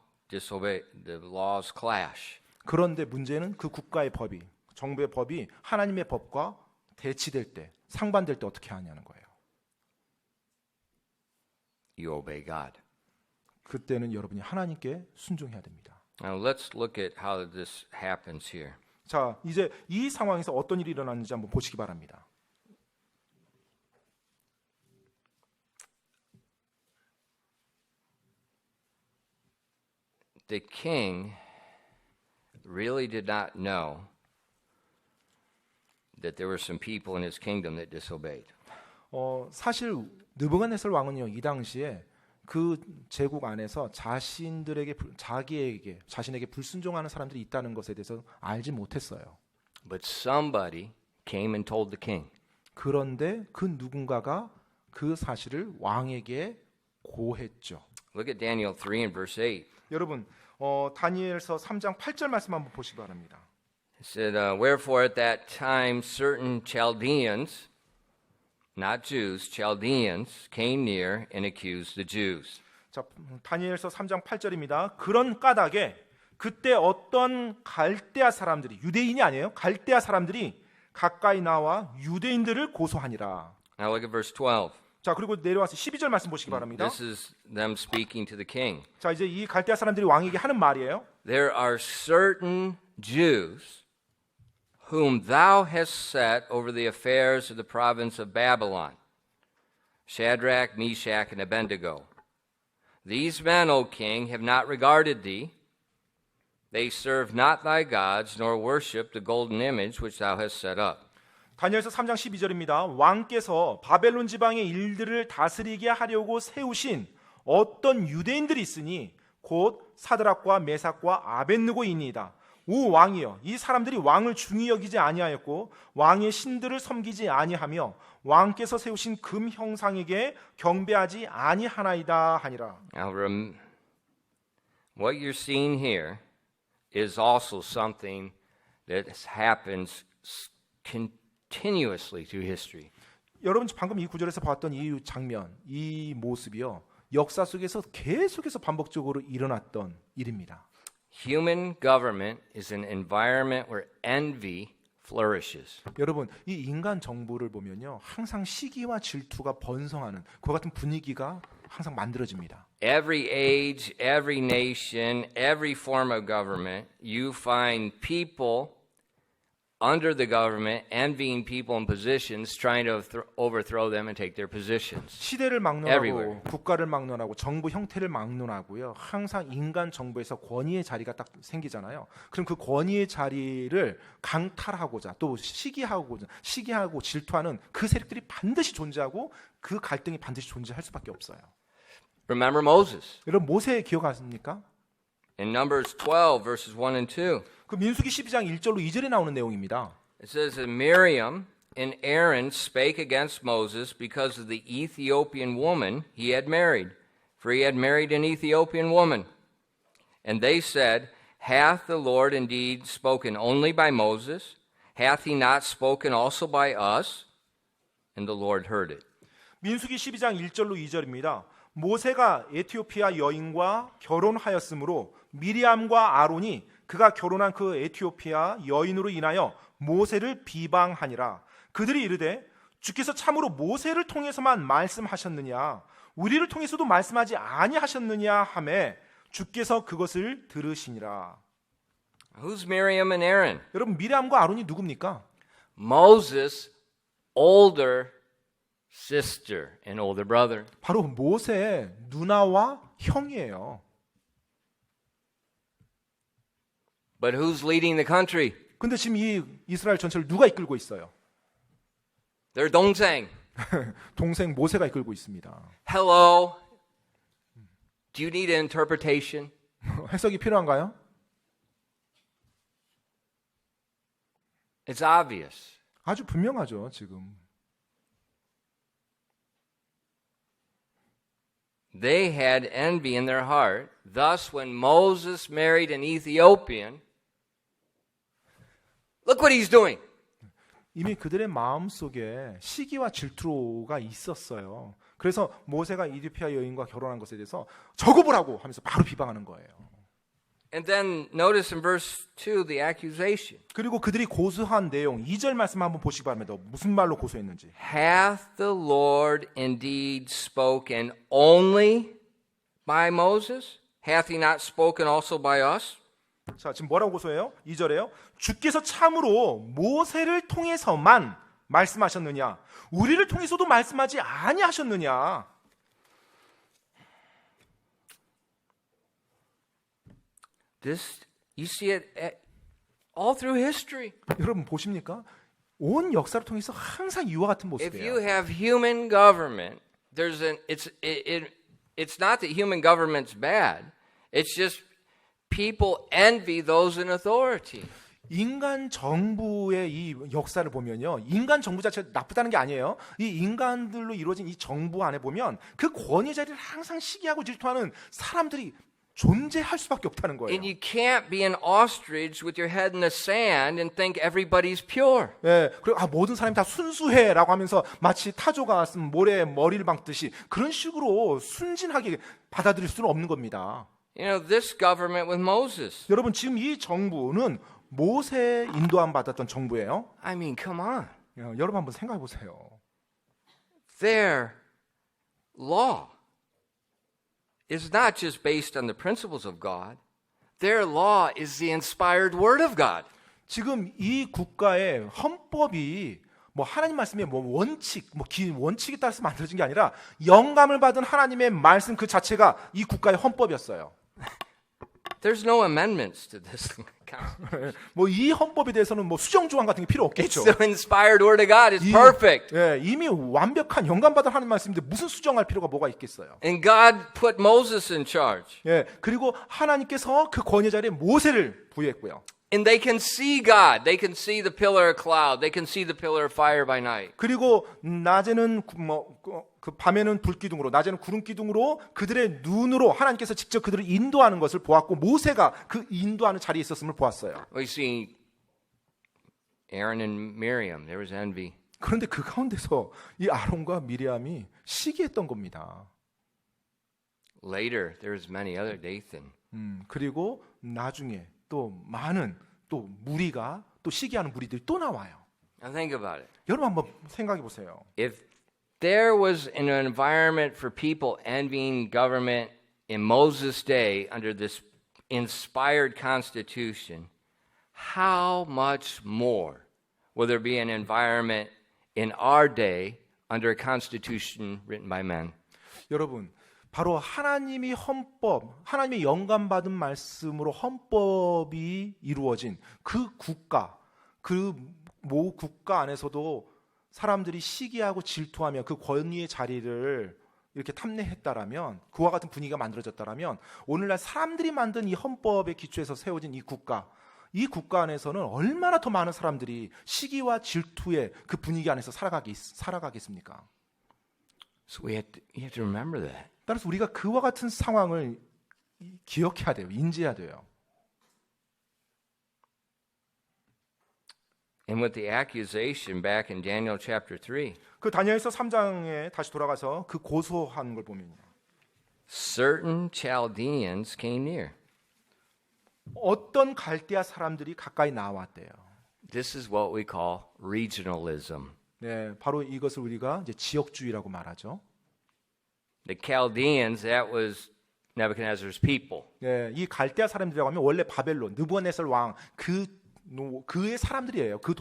clash, 그런데 문제는 그 국가의 법이, 정부의 법이 하나님의 법과 대치될 때, 상반될 때 어떻게 하냐는 거예요. you obey God. 그때는 여러분이 하나님께 순종해야 됩니다. Now let's look at how this happens here. 자, 이제 이 상황에서 어떤 일이 일어났는지 한번 보시기 바랍니다. The king really did not know that there were some people in his kingdom that disobeyed. 사실 느부갓네살 왕은요, 이 당시에 그 제국 안에서 자신에게 불순종하는 사람들이 있다는 것에 대해서 알지 못했어요. But somebody came and told the king. 그런데 그 누군가가 그 사실을 왕에게 고했죠. Look at Daniel 3 and verse 8. 여러분, 다니엘서 3장 8절 말씀 한번 보시기 바랍니다. It said, wherefore at that time certain Chaldeans, not Jews, Chaldeans came near and accused the Jews. 자, 다니엘서 3장 8절입니다. 그런 까닭에 그때 어떤 갈대아 사람들이, 유대인이 아니에요. 갈대아 사람들이 가까이 나와 유대인들을 고소하니라. Now look at verse 12. 자, 그리고 내려와서 12절 말씀 보시기 바랍니다. This is them speaking to the king. 자, 이제 이 갈대아 사람들이 왕에게 하는 말이에요. There are certain Jews whom thou hast set over the affairs of the province of Babylon, Shadrach, Meshach, and Abednego. These men, O king, have not regarded thee. They serve not thy gods, nor worship the golden image which thou hast set up. 다니엘서 3장 12절입니다. 왕께서 바벨론 지방의 일들을 다스리게 하려고 세우신 어떤 유대인들이 있으니 곧 사드락과 메삭과 아벳느고이니이다. 오 왕이여, 이 사람들이 왕을 중히 여기지 아니하였고 왕의 신들을 섬기지 아니하며 왕께서 세우신 금 형상에게 경배하지 아니하나이다 하니라. Now, what you're seeing here is also something that happens continuously through history. 여러분 방금 이 구절에서 봤던 이 장면, 이 모습이요, 역사 속에서 계속해서 반복적으로 일어났던 일입니다. Human government is an environment where envy flourishes. 여러분, 이 인간 정부를 보면요, 항상 시기와 질투가 번성하는 그와 같은 분위기가 항상 만들어집니다. Every age, every nation, every form of government, you find people under the government envying people in positions, trying to overthrow them and take their positions. 시대를 막론하고 Everywhere. 국가를 막론하고 정부 형태를 막론하고요. 항상 인간 정부에서 권위의 자리가 딱 생기잖아요. 그럼 그 권위의 자리를 강탈하고자 또 시기하고 질투하는 그 세력들이 반드시 존재하고 그 갈등이 반드시 존재할 수밖에 없어요. Remember Moses 여러분 모세 기억하십니까? in Numbers 12 verses 1 and 2. 그 민수기 12장 1절로 2절에 나오는 내용입니다. It says that Miriam and Aaron spake against Moses because of the Ethiopian woman he had married, for he had married an Ethiopian woman. And they said, hath the Lord indeed spoken only by Moses? Hath he not spoken also by us? And the Lord heard it. 민수기 12장 1절로 2절입니다. 모세가 에티오피아 여인과 결혼하였으므로 미리암과 아론이 그가 결혼한 그 에티오피아 여인으로 인하여 모세를 비방하니라. 그들이 이르되 주께서 참으로 모세를 통해서만 말씀하셨느냐 우리를 통해서도 말씀하지 아니하셨느냐 하매 주께서 그것을 들으시니라. Who's Miriam and Aaron? 여러분 미리암과 아론이 누굽니까? Moses' older sister and older brother. 바로 모세의 누나와 형이에요. But who's leading the country? 근데 지금 이 이스라엘 전체를 누가 이끌고 있어요? Their 동생. 동생 모세가 이끌고 있습니다. Hello, Do you need an interpretation? 해석이 필요한가요? It's obvious. 아주 분명하죠, 지금. They had envy in their heart. Thus, when Moses married an Ethiopian, look what he's doing. 이미 그들의 마음속에 시기와 질투가 있었어요. 그래서 모세가 이디오피아 여인과 결혼한 것에 대해서 적어보라고 하면서 바로 비방하는 거예요. And then notice in verse 2 the accusation. 그리고 그들이 고소한 내용 2절 말씀 한번 보시기 바랍니다. 무슨 말로 고소했는지. Hath the Lord indeed spoken only by Moses? Hath he not spoken also by us? 자, 지금 뭐라고 고소해요? 2절에요. 주께서 참으로 모세를 통해서만 말씀하셨느냐? 우리를 통해서도 말씀하지 아니하셨느냐? This you see it all through history. 여러분 보십니까? 온 역사를 통해서 항상 이와 같은 If you 모습이에요. have human government, it's not that human government's bad. It's just people envy those in authority. 인간 정부의 이 역사를 보면요. 인간 정부 자체가 나쁘다는 게 아니에요. 이 인간들로 이루어진 이 정부 안에 보면 그 권위 자리를 항상 시기하고 질투하는 사람들이 존재할 수밖에 없다는 거예요. And you can't be an ostrich with your head in the sand and think everybody's pure. 예, 그리고 모든 사람이 다 순수해라고 하면서 마치 타조가 쓴 모래에 머리를 박듯이 그런 식으로 순진하게 받아들일 수는 없는 겁니다. You know, this government with Moses. 여러분 지금 이 정부는 모세 인도함 받았던 정부예요. I mean, come on. 여러분 한번 생각해 보세요. Their law is not just based on the principles of God. Their law is the inspired word of God. 지금 이 국가의 헌법이 뭐 하나님 말씀의 뭐 원칙, 원칙에 따라서 만들어진 게 아니라 영감을 받은 하나님의 말씀 그 자체가 이 국가의 헌법이었어요. There's no amendments to this. 뭐 이 헌법에 대해서는 뭐 수정 조항 같은 게 필요 없겠죠. It's the inspired word of God. It's perfect. 예, 이미 완벽한 영감받은 하나님 말씀인데 무슨 수정할 필요가 뭐가 있겠어요? And God put Moses in charge. 예, 그리고 하나님께서 그 권위 자리에 모세를 부여했고요. And they can see God. They can see the pillar of cloud. They can see the pillar of fire by night. 그리고 낮에는 그 밤에는 불기둥으로, 낮에는 구름 기둥으로 그들의 눈으로 하나님께서 직접 그들을 인도하는 것을 보았고 모세가 그 인도하는 자리에 있었음을 보았어요. We see Aaron and Miriam. There was envy. 그런데 그 가운데서 이 아론과 미리암이 시기했던 겁니다. Later, there was many other Dathan. 그리고 나중에 또 많은 또 무리가 또 시기하는 무리들이 또 나와요. Now think about it. 여러분 한번 생각해 보세요. If there was an environment for people envying government in Moses' day under this inspired constitution, how much more will there be an environment in our day under a constitution written by men? 여러분, 바로 하나님이 헌법, 하나님의 영감받은 말씀으로 헌법이 이루어진 그 국가, 그 모 국가 안에서도 사람들이 시기하고 질투하며 그 권위의 자리를 이렇게 탐내했다라면, 그와 같은 분위기가 만들어졌다라면 오늘날 사람들이 만든 이 헌법의 기초에서 세워진 이 국가 안에서는 얼마나 더 많은 사람들이 시기와 질투의 그 분위기 안에서 살아가겠습니까? So you have to remember that. 따라서 우리가 그와 같은 상황을 기억해야 돼요. 인지해야 돼요. And with the accusation back in Daniel chapter 3, 그 다니엘서 3장에 다시 돌아가서 그 고소한 걸 보면요. certain Chaldeans came near. 어떤 갈대아 사람들이 가까이 나왔대요. This is what we call regionalism. 네, 바로 이것을 우리가 이제 지역주의라고 말하죠. The Chaldeans, that was Nebuchadnezzar's people. 네, 이 갈대아 사람들이라고 하면 원래 바벨론, 느부갓네살 왕 그의 사람들이에요. 그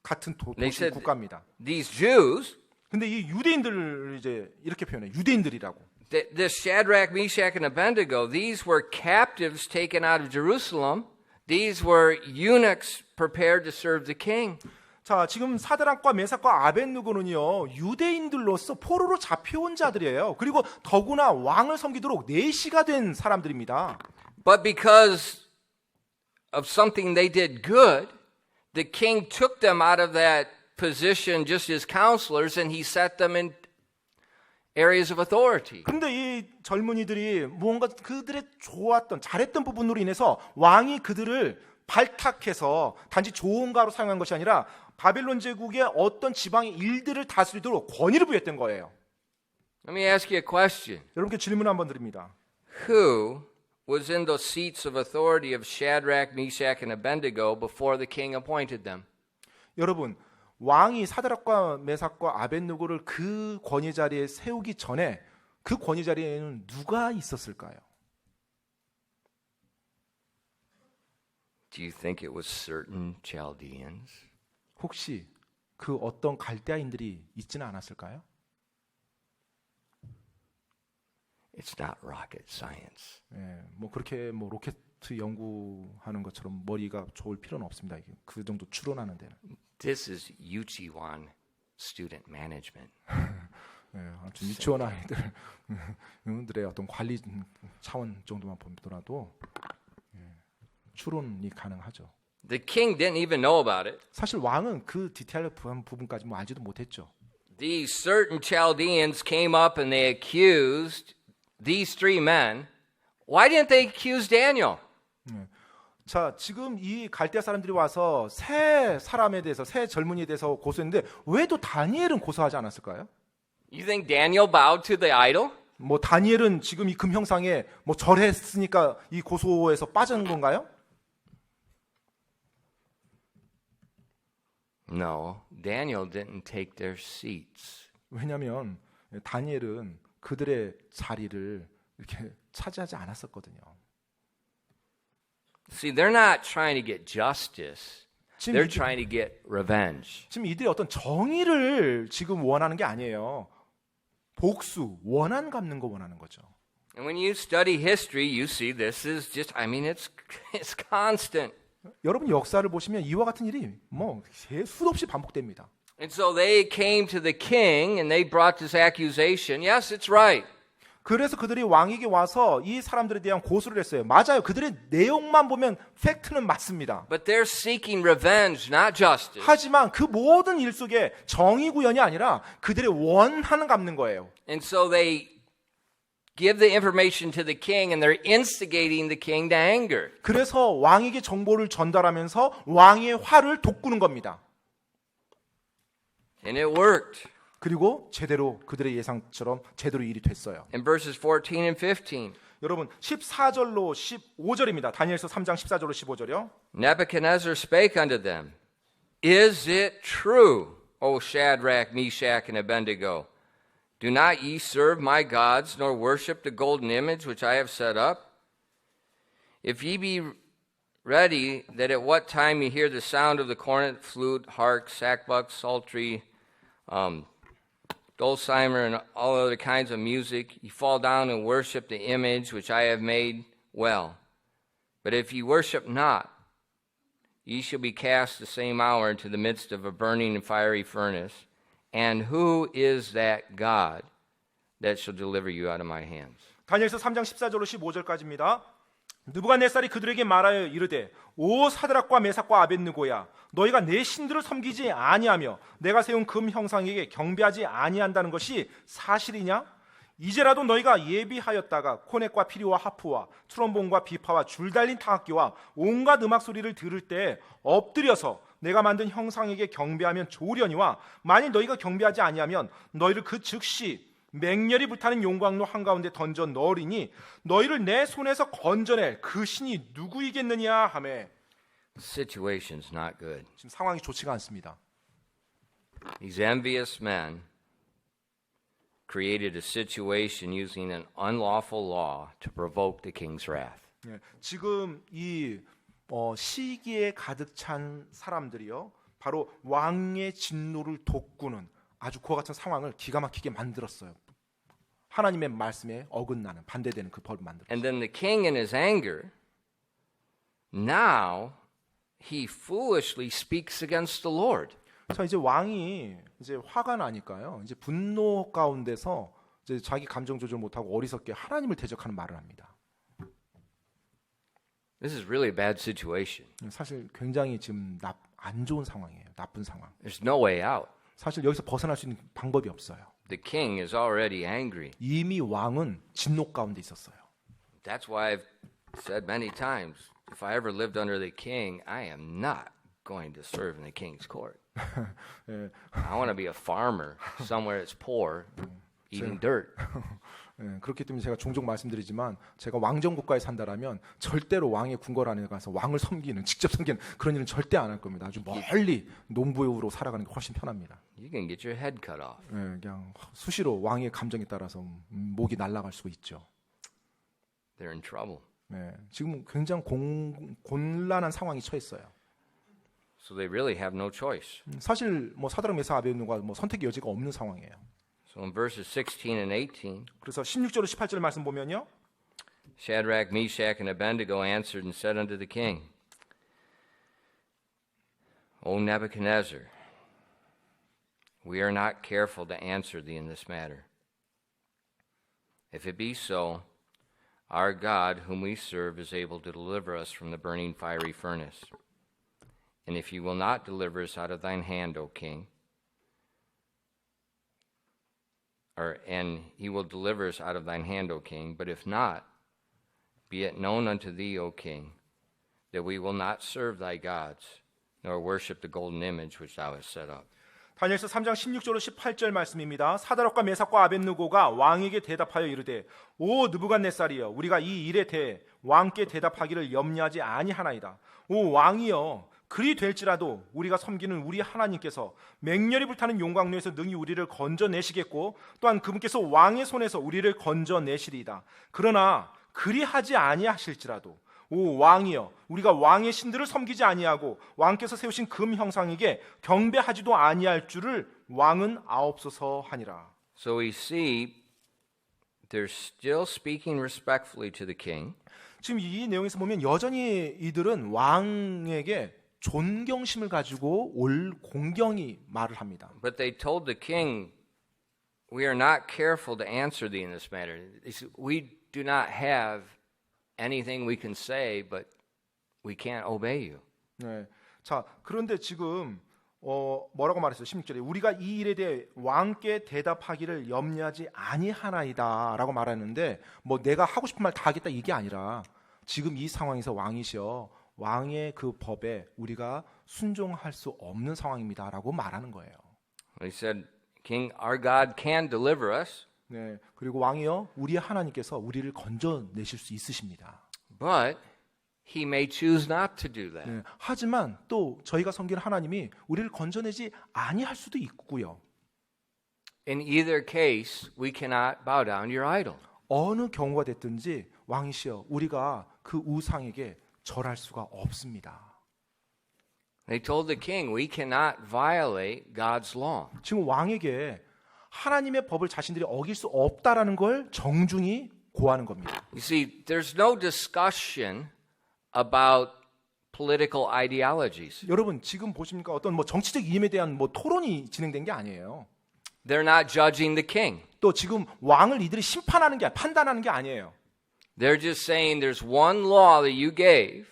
같은 도시 국가입니다. These Jews, 근데 이 유대인들을 이제 이렇게 표현해요. 유대인들이라고. this Shadrach, Meshach, and Abednego, these were captives taken out of Jerusalem. These were eunuchs prepared to serve the king. 자, 지금 사드락과 메삭과 아벳느고는요 유대인들로서 포로로 잡혀온 자들이에요. 그리고 더구나 왕을 섬기도록 내시가 된 사람들입니다. But because of something they did good, the king took them out of that position just as counselors and he set them in areas of authority. 그런데 이 젊은이들이 무언가 그들의 좋았던 잘했던 부분으로 인해서 왕이 그들을 발탁해서 단지 조언가로 사용한 것이 아니라 바벨론 제국의 어떤 지방의 일들을 다스리도록 권위를 부여했던 거예요. Let me ask you a question. 여러분께 질문 한번 드립니다. Who was in the seats of authority of Shadrach, Meshach, and Abednego before the king appointed them? 여러분, 왕이 사드락과 메삭과 아벳느고를 그 권위 자리에 세우기 전에 그 권위 자리에는 누가 있었을까요? Do you think it was certain Chaldeans? 혹시 그 어떤 갈대아인들이 있지는 않았을까요? It's not rocket science. 예, 뭐 그렇게 뭐 로켓 연구하는 것처럼 머리가 좋을 필요는 없습니다. 이게 그 정도 추론하는 데는. This is Yuchiwan student management. 예, 아무튼 유치원 아이들의 어떤 관리 차원 정도만 보더라도 추론이 가능하죠. The king didn't even know about it. 사실 왕은 그 디테일한 부분까지 뭐 알지도 못했죠. These certain Chaldeans came up and they accused these three men. Why didn't they accuse Daniel? 자, 지금 이 갈대아 사람들이 와서 세 사람에 대해서 세 젊은이에 대해서 고소했는데 왜 또 다니엘은 고소하지 않았을까요? You think Daniel bowed to the idol? 뭐 다니엘은 지금 이 금형상에 뭐 절했으니까 이 고소에서 빠진 건가요? No, Daniel didn't take their seats. 왜냐하면 다니엘은 그들의 자리를 이렇게 차지하지 않았었거든요. See, they're not trying to get justice. 지금 They're trying to get revenge. 지금 이들이 어떤 정의를 지금 원하는 게 아니에요. 복수, 원한 갚는 거 원하는 거죠. And when you study history, you see this is just, I mean, it's constant. 여러분 역사를 보시면 이와 같은 일이 뭐 수없이 반복됩니다. And so they came to the king and they brought this accusation. Yes, it's right. 그래서 그들이 왕에게 와서 이 사람들에 대한 고소를 했어요. 맞아요. 그들의 내용만 보면 팩트는 맞습니다. But they're seeking revenge, not justice. 하지만 그 모든 일 속에 정의 구현이 아니라 그들의 원하는 갚는 거예요. And so they give the information to the king and they're instigating the king to anger. 그래서 왕에게 정보를 전달하면서 왕의 화를 돋구는 겁니다. And it worked. 그리고 제대로 그들의 예상처럼 제대로 일이 됐어요. In verses 14 and 15. 여러분 14절로 15절입니다. 다니엘서 3장 14절로 15절이요. Nebuchadnezzar spake unto them, Is it true, O Shadrach, Meshach, and Abednego? Do not ye serve my gods, nor worship the golden image which I have set up? If ye be ready, that at what time ye hear the sound of the cornet, flute, harp, sackbut, psaltery, dulcimer, and all other kinds of music, ye fall down and worship the image which I have made well. But if ye worship not, ye shall be cast the same hour into the midst of a burning and fiery furnace. And who is that God that shall deliver you out of my hands? 다니엘서 3장 14절로 15절까지입니다. 느부갓네살이 그들에게 말하여 이르되 오 사드락과 메삭과 아벳느고야 너희가 내 신들을 섬기지 아니하며 내가 세운 금 형상에게 경배하지 아니한다는 것이 사실이냐? 이제라도 너희가 예비하였다가 코넷과 피리와 하프와 트럼본과 비파와 줄 달린 타악기와 온갖 음악 소리를 들을 때 엎드려서 내가 만든 형상에게 경배하면 좋으려니와 만일 너희가 경배하지 아니하면 너희를 그 즉시 맹렬히 불타는 용광로 한가운데 던져 넣으리니 너희를 내 손에서 건져낼 그 신이 누구이겠느냐 하매. The situation's not good. 지금 상황이 좋지가 않습니다. These envious men created a situation using an unlawful law to provoke the king's wrath. 지금 이 시기에 가득 찬 사람들이요, 바로 왕의 진노를 돋구는 아주 그와 같은 상황을 기가 막히게 만들었어요. 하나님의 말씀에 어긋나는 반대되는 그 법을 만들었어요. And then the king in his anger, now he foolishly speaks against the Lord. 자, 이제 왕이 이제 화가 나니까요. 이제 분노 가운데서 이제 자기 감정 조절 못하고 어리석게 하나님을 대적하는 말을 합니다. This is really a bad situation. 사실 굉장히 지금 안 좋은 상황이에요. 나쁜 상황. There's no way out. 사실 여기서 벗어날 수 있는 방법이 없어요. The king is already angry. 이미 왕은 진노 가운데 있었어요. That's why I've said many times, if I ever lived under the king, I am not going to serve in the king's court. 예, I want to be a farmer somewhere that's poor, eating dirt. 예, 그렇기 때문에 제가 종종 말씀드리지만 제가 왕정 국가에 산다라면 절대로 왕의 궁궐 안에 가서 왕을 섬기는 직접 섬기는 그런 일은 절대 안 할 겁니다. 아주 멀리 농부로 살아가는 게 훨씬 편합니다. You can get your head cut off. 예, 그냥 수시로 왕의 감정에 따라서 목이 날아갈 수가 있죠. They're in trouble. 예, 지금 굉장히 곤란한 상황이 처했어요. So they really have no choice. 사실 뭐 사드락 메사 아베느고가 뭐 선택의 여지가 없는 상황이에요. So in verses 16 and 18, 그래서 16절로 18절 말씀 보면요. Shadrach, Meshach, and Abednego answered and said unto the king, O Nebuchadnezzar, we are not careful to answer thee in this matter. If it be so, our God, whom we serve, is able to deliver us from the burning fiery furnace. And if he will not deliver us out of thine hand, O king, and he will deliver us out of thine hand, O king, but if not, be it known unto thee, O king, that we will not serve thy gods, nor worship the golden image which thou hast set up. 다니엘서 3장 16절로 18절 말씀입니다. 사드락과 메삭과 아벳느고가 왕에게 대답하여 이르되 오 느부갓네살이여 우리가 이 일에 대해 왕께 대답하기를 염려하지 아니하나이다. 오 왕이여 그리 될지라도 우리가 섬기는 우리 하나님께서 맹렬히 불타는 용광로에서 능히 우리를 건져내시겠고 또한 그분께서 왕의 손에서 우리를 건져내시리이다. 그러나 그리하지 아니하실지라도 오 왕이여 우리가 왕의 신들을 섬기지 아니하고 왕께서 세우신 금 형상에게 경배하지도 아니할 줄을 왕은 아옵소서 하니라. So we see they're still speaking respectfully to the king. 지금 이 내용에서 보면 여전히 이들은 왕에게 존경심을 가지고 올 공경이 말을 합니다. But they told the king, we are not careful to answer thee in this matter. They said, we do not have anything we can say, but we can't obey you. 네. 자, 그런데 지금 뭐라고 말했어요? 16절에 우리가 이 일에 대해 왕께 대답하기를 염려하지 아니하나이다라고 말하는데 뭐 내가 하고 싶은 말 다 하겠다 이게 아니라 지금 이 상황에서 왕이시여 왕의 그 법에 우리가 순종할 수 없는 상황입니다라고 말하는 거예요. He said, King, our God can deliver us, 네, 그리고 왕이여 우리 하나님께서 우리를 건져내실 수 있으십니다. but he may choose not to do that. 네, 하지만 또 저희가 섬기는 하나님이 우리를 건져내지 아니할 수도 있고요. In either case, we cannot bow down to your idol. 어느 경우가 됐든지 왕이시여 우리가 그 우상에게 절할 수가 없습니다. They told the king, we cannot violate God's law. 지금 왕에게 하나님의 법을 자신들이 어길 수 없다라는 걸 정중히 고하는 겁니다. You see, there's no discussion about political ideologies. 여러분 지금 보십니까 어떤 뭐 정치적 이념에 대한 뭐 토론이 진행된 게 아니에요. They're not judging the king. 또 지금 왕을 이들이 심판하는 게 판단하는 게 아니에요. They're just saying there's one law that you gave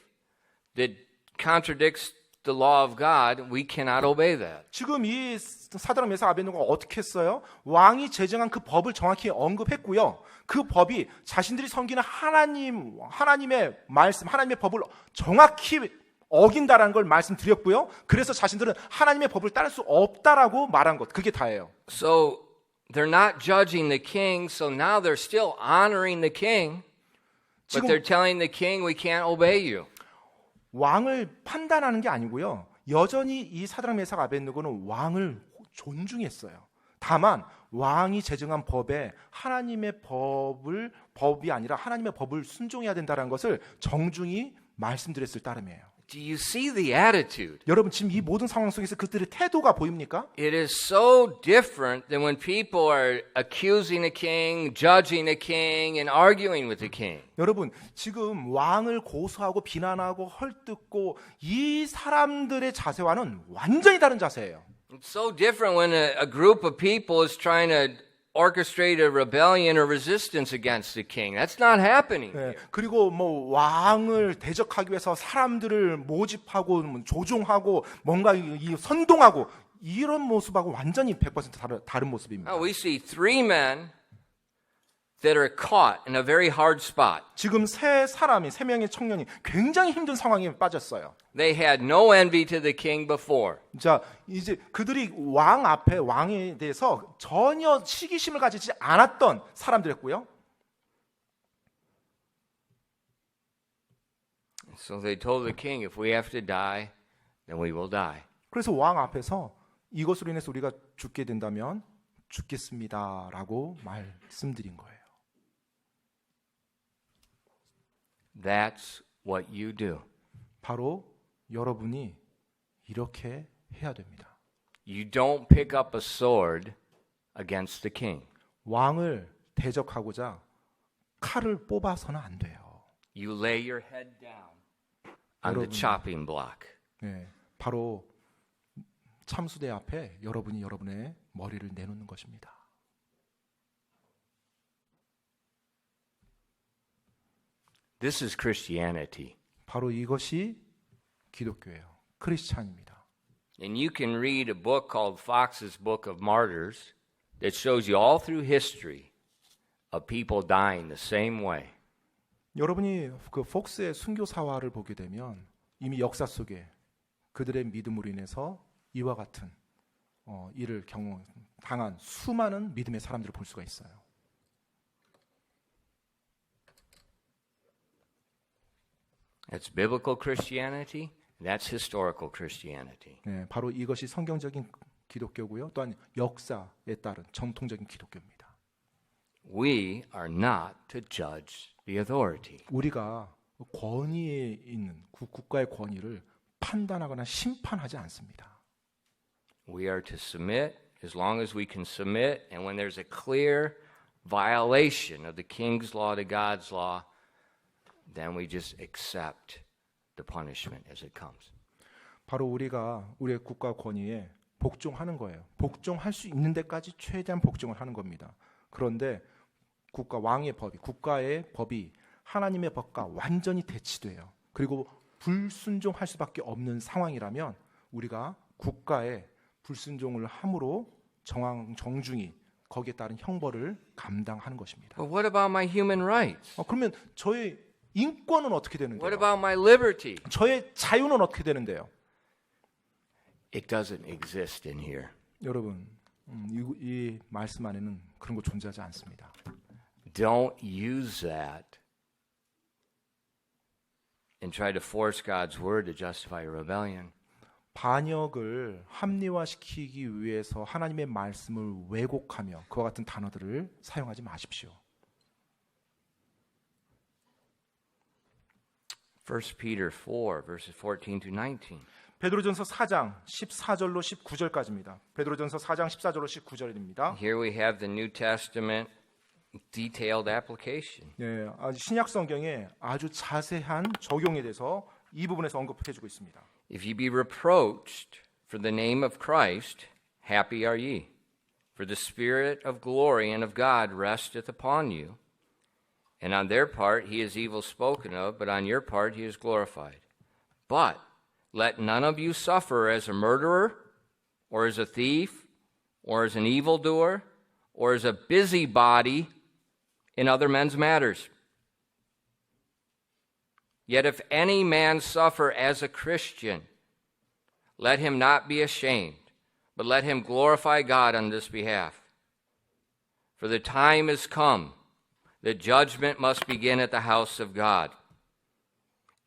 that contradicts the law of God. We cannot obey that. 지금 이 사드락 메삭 아벳느고가 어떻게 했어요? 왕이 제정한 그 법을 정확히 언급했고요. 그 법이 자신들이 섬기는 하나님의 말씀, 하나님의 법을 정확히 어긴다라는 걸 말씀드렸고요. 그래서 자신들은 하나님의 법을 따를 수 없다라고 말한 것. 그게 다예요. So they're not judging the king, so now they're still honoring the king, but they're telling the king we can't obey you. 왕을 판단하는 게 아니고요. 여전히 이 사드락 메삭 아벳느고는 왕을 존중했어요. 다만 왕이 제정한 법에 하나님의 법이 아니라 하나님의 법을 순종해야 된다는 것을 정중히 말씀드렸을 따름이에요. Do you see the attitude? 여러분 지금 이 모든 상황 속에서 그들의 태도가 보입니까? It is so different than when people are accusing a king, judging a king, and arguing with the king. 여러분 지금 왕을 고소하고 비난하고 헐뜯고 이 사람들의 자세와는 완전히 다른 자세예요. It's so different when a group of people is trying to orchestrate a rebellion or resistance against the king. That's not happening. 예, 그리고 뭐 왕을 대적하기 위해서 사람들을 모집하고 조종하고 뭔가 이 선동하고 이런 모습하고 완전히 100% 다른 모습입니다. We see three men that are caught in a very hard spot. 지금 세 명의 청년이 굉장히 힘든 상황에 빠졌어요. They had no envy to the king before. 자, 이제 그들이 왕 앞에 왕에 대해서 전혀 시기심을 가지지 않았던 사람들이었고요. So they told the king, if we have to die, then we will die. 그래서 왕 앞에서 이것으로 인해서 우리가 죽게 된다면 죽겠습니다라고 말씀드린 거예요. That's what you do. 바로 여러분이 이렇게 해야 됩니다. You don't pick up a sword against the king. 왕을 대적하고자 칼을 뽑아서는 안 돼요. You lay your head down on the 여러분. chopping block. 네, 바로 참수대 앞에 여러분이 여러분의 머리를 내놓는 것입니다. This is Christianity. 바로 이것이 기독교예요. 크리스찬입니다. And you can read a book called Fox's Book of Martyrs that shows you all through history of people dying the same way. 여러분이 그 폭스의 순교사화를 보게 되면 이미 역사 속에 그들의 믿음으로 인해서 이와 같은 일을 당한 수많은 믿음의 사람들을 볼 수가 있어요. That's biblical Christianity. That's historical Christianity. 네, 바로 이것이 성경적인 기독교고요. 또한 역사에 따른 정통적인 기독교입니다. We are not to judge the authority. 우리가 권위에 있는 국가의 권위를 판단하거나 심판하지 않습니다. We are to submit as long as we can submit, and when there's a clear violation of the king's law to God's law, then we just accept the punishment as it comes. 바로 우리가 우리의 국가 권위에 복종하는 거예요. 복종할 수 있는 데까지 최대한 복종을 하는 겁니다. 그런데 왕의 법이, 국가의 법이 하나님의 법과 완전히 대치돼요. 그리고 불순종할 수밖에 없는 상황이라면 우리가 국가에 불순종을 함으로 정중히 거기에 따른 형벌을 감당하는 것입니다. But what about my human rights? 그러면 저의 인권은 어떻게 What 되는데요? about my liberty? 저의 자유는 어떻게 되는데요? It doesn't exist in here. 여러분, 이 말씀 안에는 그런 거 존재하지 않습니다. Don't use that and try to force God's word to justify a rebellion. 반역을 합리화시키기 위해서 하나님의 말씀을 왜곡하며 그와 같은 단어들을 사용하지 마십시오. 1 Peter 4, verses 14 to 19. 베드로전서 4장 14절로 19절까지입니다. 베드로전서 4장 14절로 19절입니다. Here we have the New Testament detailed application. 네, 신약 성경에 아주 자세한 적용에 대해서 이 부분에서 언급해 주고 있습니다. If ye be reproached for the name of Christ, happy are ye. For the Spirit of glory and of God resteth upon you. And on their part he is evil spoken of, but on your part he is glorified. But let none of you suffer as a murderer, or as a thief, or as an evildoer, or as a busybody in other men's matters. Yet if any man suffer as a Christian, let him not be ashamed, but let him glorify God on this behalf. For the time is come, the judgment must begin at the house of God.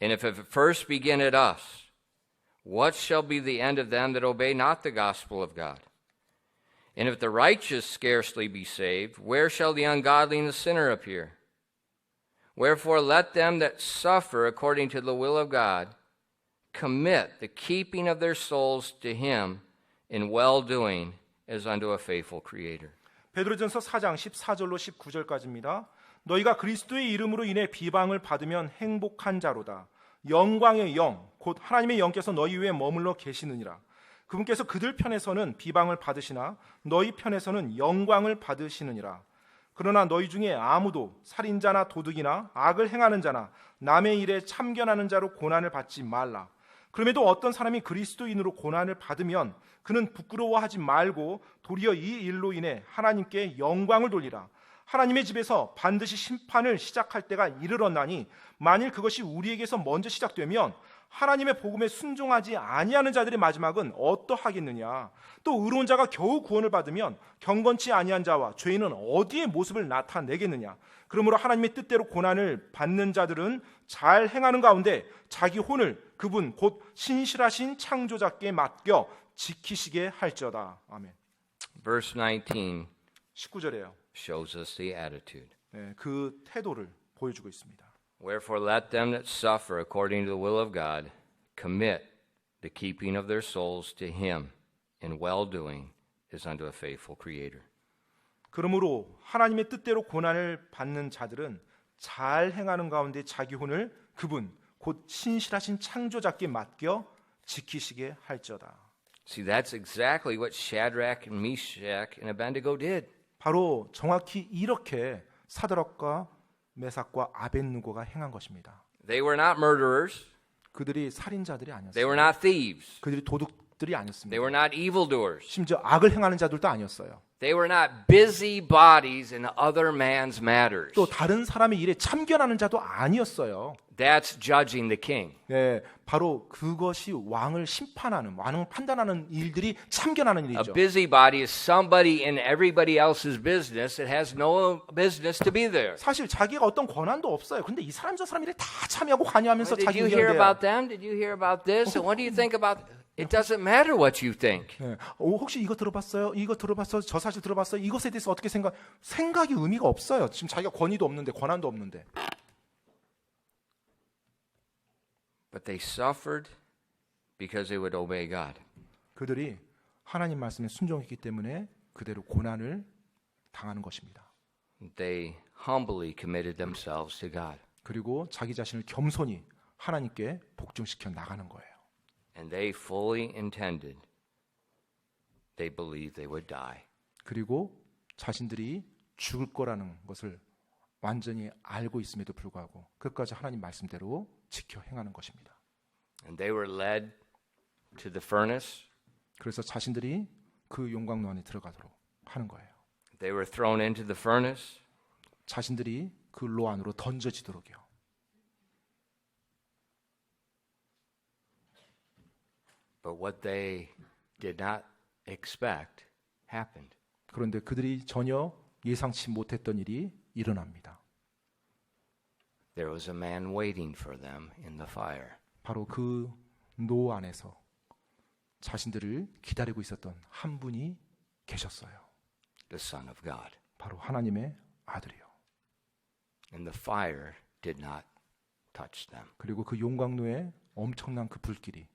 And if it first begin at us, what shall be the end of them that obey not the gospel of God? And if the righteous scarcely be saved, where shall the ungodly and the sinner appear? Wherefore let them that suffer according to the will of God commit the keeping of their souls to him in well-doing as unto a faithful Creator. 베드로전서 4장 14절로 19절까지입니다. 너희가 그리스도의 이름으로 인해 비방을 받으면 행복한 자로다. 영광의 영, 곧 하나님의 영께서 너희 위에 머물러 계시느니라. 그분께서 그들 편에서는 비방을 받으시나 너희 편에서는 영광을 받으시느니라. 그러나 너희 중에 아무도 살인자나 도둑이나 악을 행하는 자나 남의 일에 참견하는 자로 고난을 받지 말라. 그럼에도 어떤 사람이 그리스도인으로 고난을 받으면 그는 부끄러워하지 말고 도리어 이 일로 인해 하나님께 영광을 돌리라. 하나님의 집에서 반드시 심판을 시작할 때가 이르렀나니 만일 그것이 우리에게서 먼저 시작되면 하나님의 복음에 순종하지 아니하는 자들의 마지막은 어떠하겠느냐. 또 의로운 자가 겨우 구원을 받으면 경건치 아니한 자와 죄인은 어디에 모습을 나타내겠느냐. 그러므로 하나님의 뜻대로 고난을 받는 자들은 잘 행하는 가운데 자기 혼을 그분 곧 신실하신 창조자께 맡겨 지키시게 할지어다. 아멘. Verse 19 19절에요. shows us the attitude. 네, 그 태도를 보여주고 있습니다. Wherefore let them that suffer according to the will of God commit the keeping of their souls to him in well-doing as unto a faithful Creator. 그러므로 하나님의 뜻대로 고난을 받는 자들은 잘 행하는 가운데 자기 혼을 그분 곧 신실하신 창조자께 맡겨 지키시게 할지어다. See, that's exactly what Shadrach and Meshach and Abednego did. 바로 정확히 이렇게 사드락과 메삭과 아벳느고가 행한 것입니다. They were not murderers. 그들이 살인자들이 They 아니었어요. were not thieves. 그들이 도둑들이 They 아니었습니다. were not evildoers. 심지어 악을 행하는 자들도 아니었어요. They were not busybodies in other man's matters. 또 다른 사람의 일에 참견하는 자도 아니었어요. That's judging the king. 네, 바로 그것이 왕을 심판하는, 왕을 판단하는 일들이 참견하는 A 일이죠. busybody is somebody in everybody else's business that has no business to be there. 사실 자기가 어떤 권한도 없어요. 근데 이 사람 저 사람 일에 다 참여하고 관여하면서 Did 자기 you hear 의견대요. about them? Did you hear about this? And what do you think about? It doesn't matter what you think. 네. 혹시 이거 들어봤어요? 이거 들어봤어요? 저 사실 들어봤어요? 이것에 대해서 어떻게 생각이 의미가 없어요. 지금 자기가 권위도 없는데 권한도 없는데. But they suffered because they would obey God. 그들이 하나님 말씀에 순종했기 때문에 그대로 고난을 당하는 것입니다. They humbly committed themselves to God. 그리고 자기 자신을 겸손히 하나님께 복종시켜 나가는 거예요. And they fully intended, they believed they would die. 그리고 자신들이 죽을 거라는 것을 완전히 알고 있음에도 불구하고 끝까지 하나님 말씀대로 지켜 행하는 것입니다. And they were led to the furnace. 그래서 자신들이 그 용광로 안에 들어가도록 하는 거예요. They were thrown into the furnace. 자신들이 그 로 안으로 던져지도록요. But what they did not expect happened. 그런데 그들이 전혀 예상치 못했던 일이 일어납니다. There was a man waiting for them in the fire. 바로 그 노 안에서 자신들을 기다리고 있었던 한 분이 계셨어요. The Son of God. 바로 하나님의 아들이요. And the fire did not touch them. 그리고 그 용광로에 엄청난 그 불길이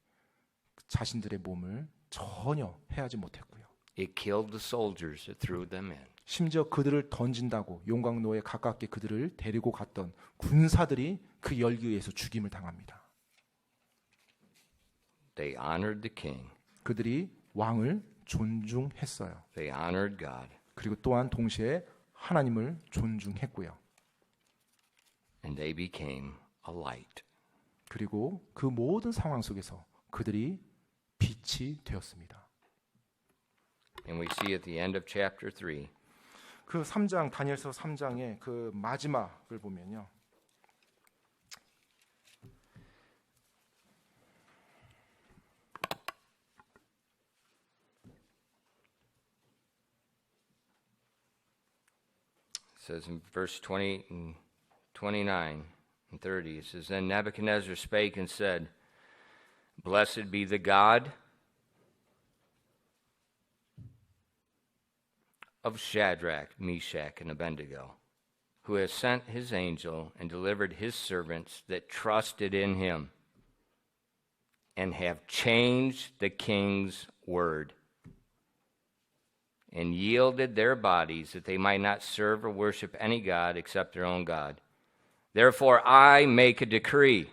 자신들의 몸을 전혀 해하지 못했고요. It killed the soldiers that threw them in. 심지어 그들을 던진다고 용광로에 가깝게 그들을 데리고 갔던 군사들이 그 열기에 의해서 죽임을 당합니다. They honored the king. 그들이 왕을 존중했어요. They honored God. 그리고 또한 동시에 하나님을 존중했고요. And they became a light. 그리고 그 모든 상황 속에서 그들이 빛이 되었습니다. And we see at the end of chapter 3, 그 3장 다니엘서 3장의 그 마지막을 보면요. it says in verse 20 and 29 and 30, it says, Then Nebuchadnezzar spake and said, Blessed be the God of Shadrach, Meshach, and Abednego, who has sent his angel and delivered his servants that trusted in him, and have changed the king's word, and yielded their bodies that they might not serve or worship any god except their own God. Therefore I make a decree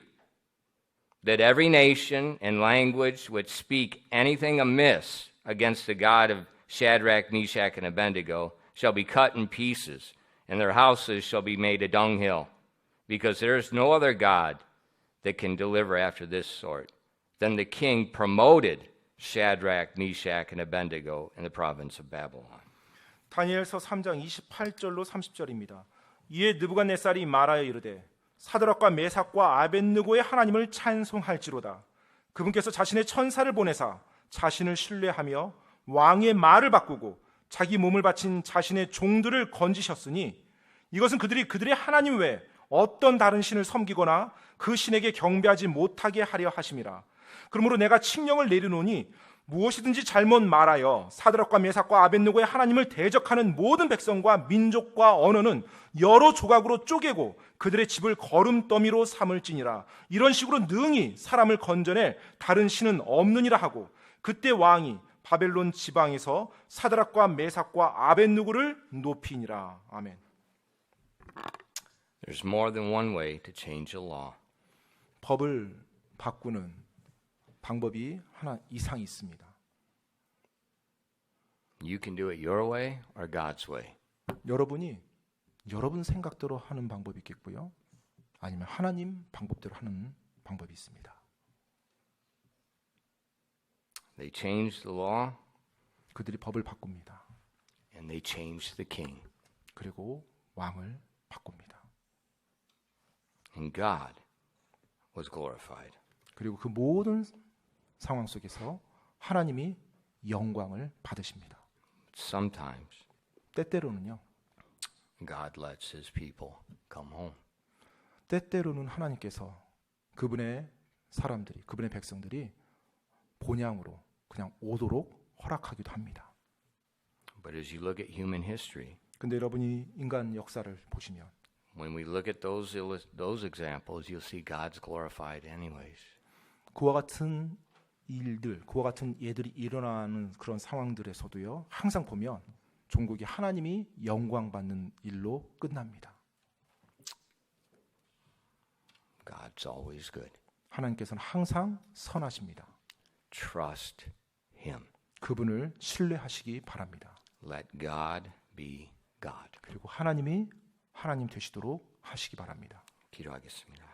that every nation and language which speak anything amiss against the God of Shadrach, Meshach, and Abednego shall be cut in pieces, and their houses shall be made a dunghill, because there is no other God that can deliver after this sort. Then the king promoted Shadrach, Meshach, and Abednego in the province of Babylon. 다니엘서 3장 28절로 30절입니다. 이에 느부갓네살이 말하여 이르되 사드락과 메삭과 아벳느고의 하나님을 찬송할지로다. 그분께서 자신의 천사를 보내사 자신을 신뢰하며 왕의 말을 바꾸고 자기 몸을 바친 자신의 종들을 건지셨으니 이것은 그들이 그들의 하나님 외에 어떤 다른 신을 섬기거나 그 신에게 경배하지 못하게 하려 하심이라. 그러므로 내가 칙령을 내리노니 무엇이든지 잘못 말하여 사드락과 메삭과 아벳느고의 하나님을 대적하는 모든 백성과 민족과 언어는 여러 조각으로 쪼개고 그들의 집을 거름더미로 삼을지니라. 이런 식으로 능히 사람을 건져낼 다른 신은 없느니라 하고 그때 왕이 바벨론 지방에서 사드락과 메삭과 아벳느고를 높이니라. 아멘. There's more than one way to change a law. 법을 바꾸는 방법이 하나 이상이 있습니다. You can do it your way or God's way. 여러분이 여러분 생각대로 하는 방법이 있겠고요. 아니면 하나님 방법대로 하는 방법이 있습니다. They changed the law 그들이 법을 바꿉니다. and they changed the king. 그리고 왕을 바꿉니다. And God was glorified. 그리고 그 모든 상황 속에서 하나님이 영광을 받으십니다. Sometimes 때때로는요. God lets his people come home. 때때로는 하나님께서 그분의 사람들이, 그분의 백성들이 본향으로 그냥 오도록 허락하기도 합니다. But as you look at human history, 근데 여러분이 인간 역사를 보시면 when we look at those examples, you'll see God's glorified anyways. 그와 같은 일들, 그와 같은 예들이 일어나는 그런 상황들에서도요. 항상 보면 종국이 하나님이 영광 받는 일로 끝납니다. God's always good. 하나님께서는 항상 선하십니다. Trust him. 그분을 신뢰하시기 바랍니다. Let God be God. 그리고 하나님이 하나님 되시도록 하시기 바랍니다. 기도하겠습니다.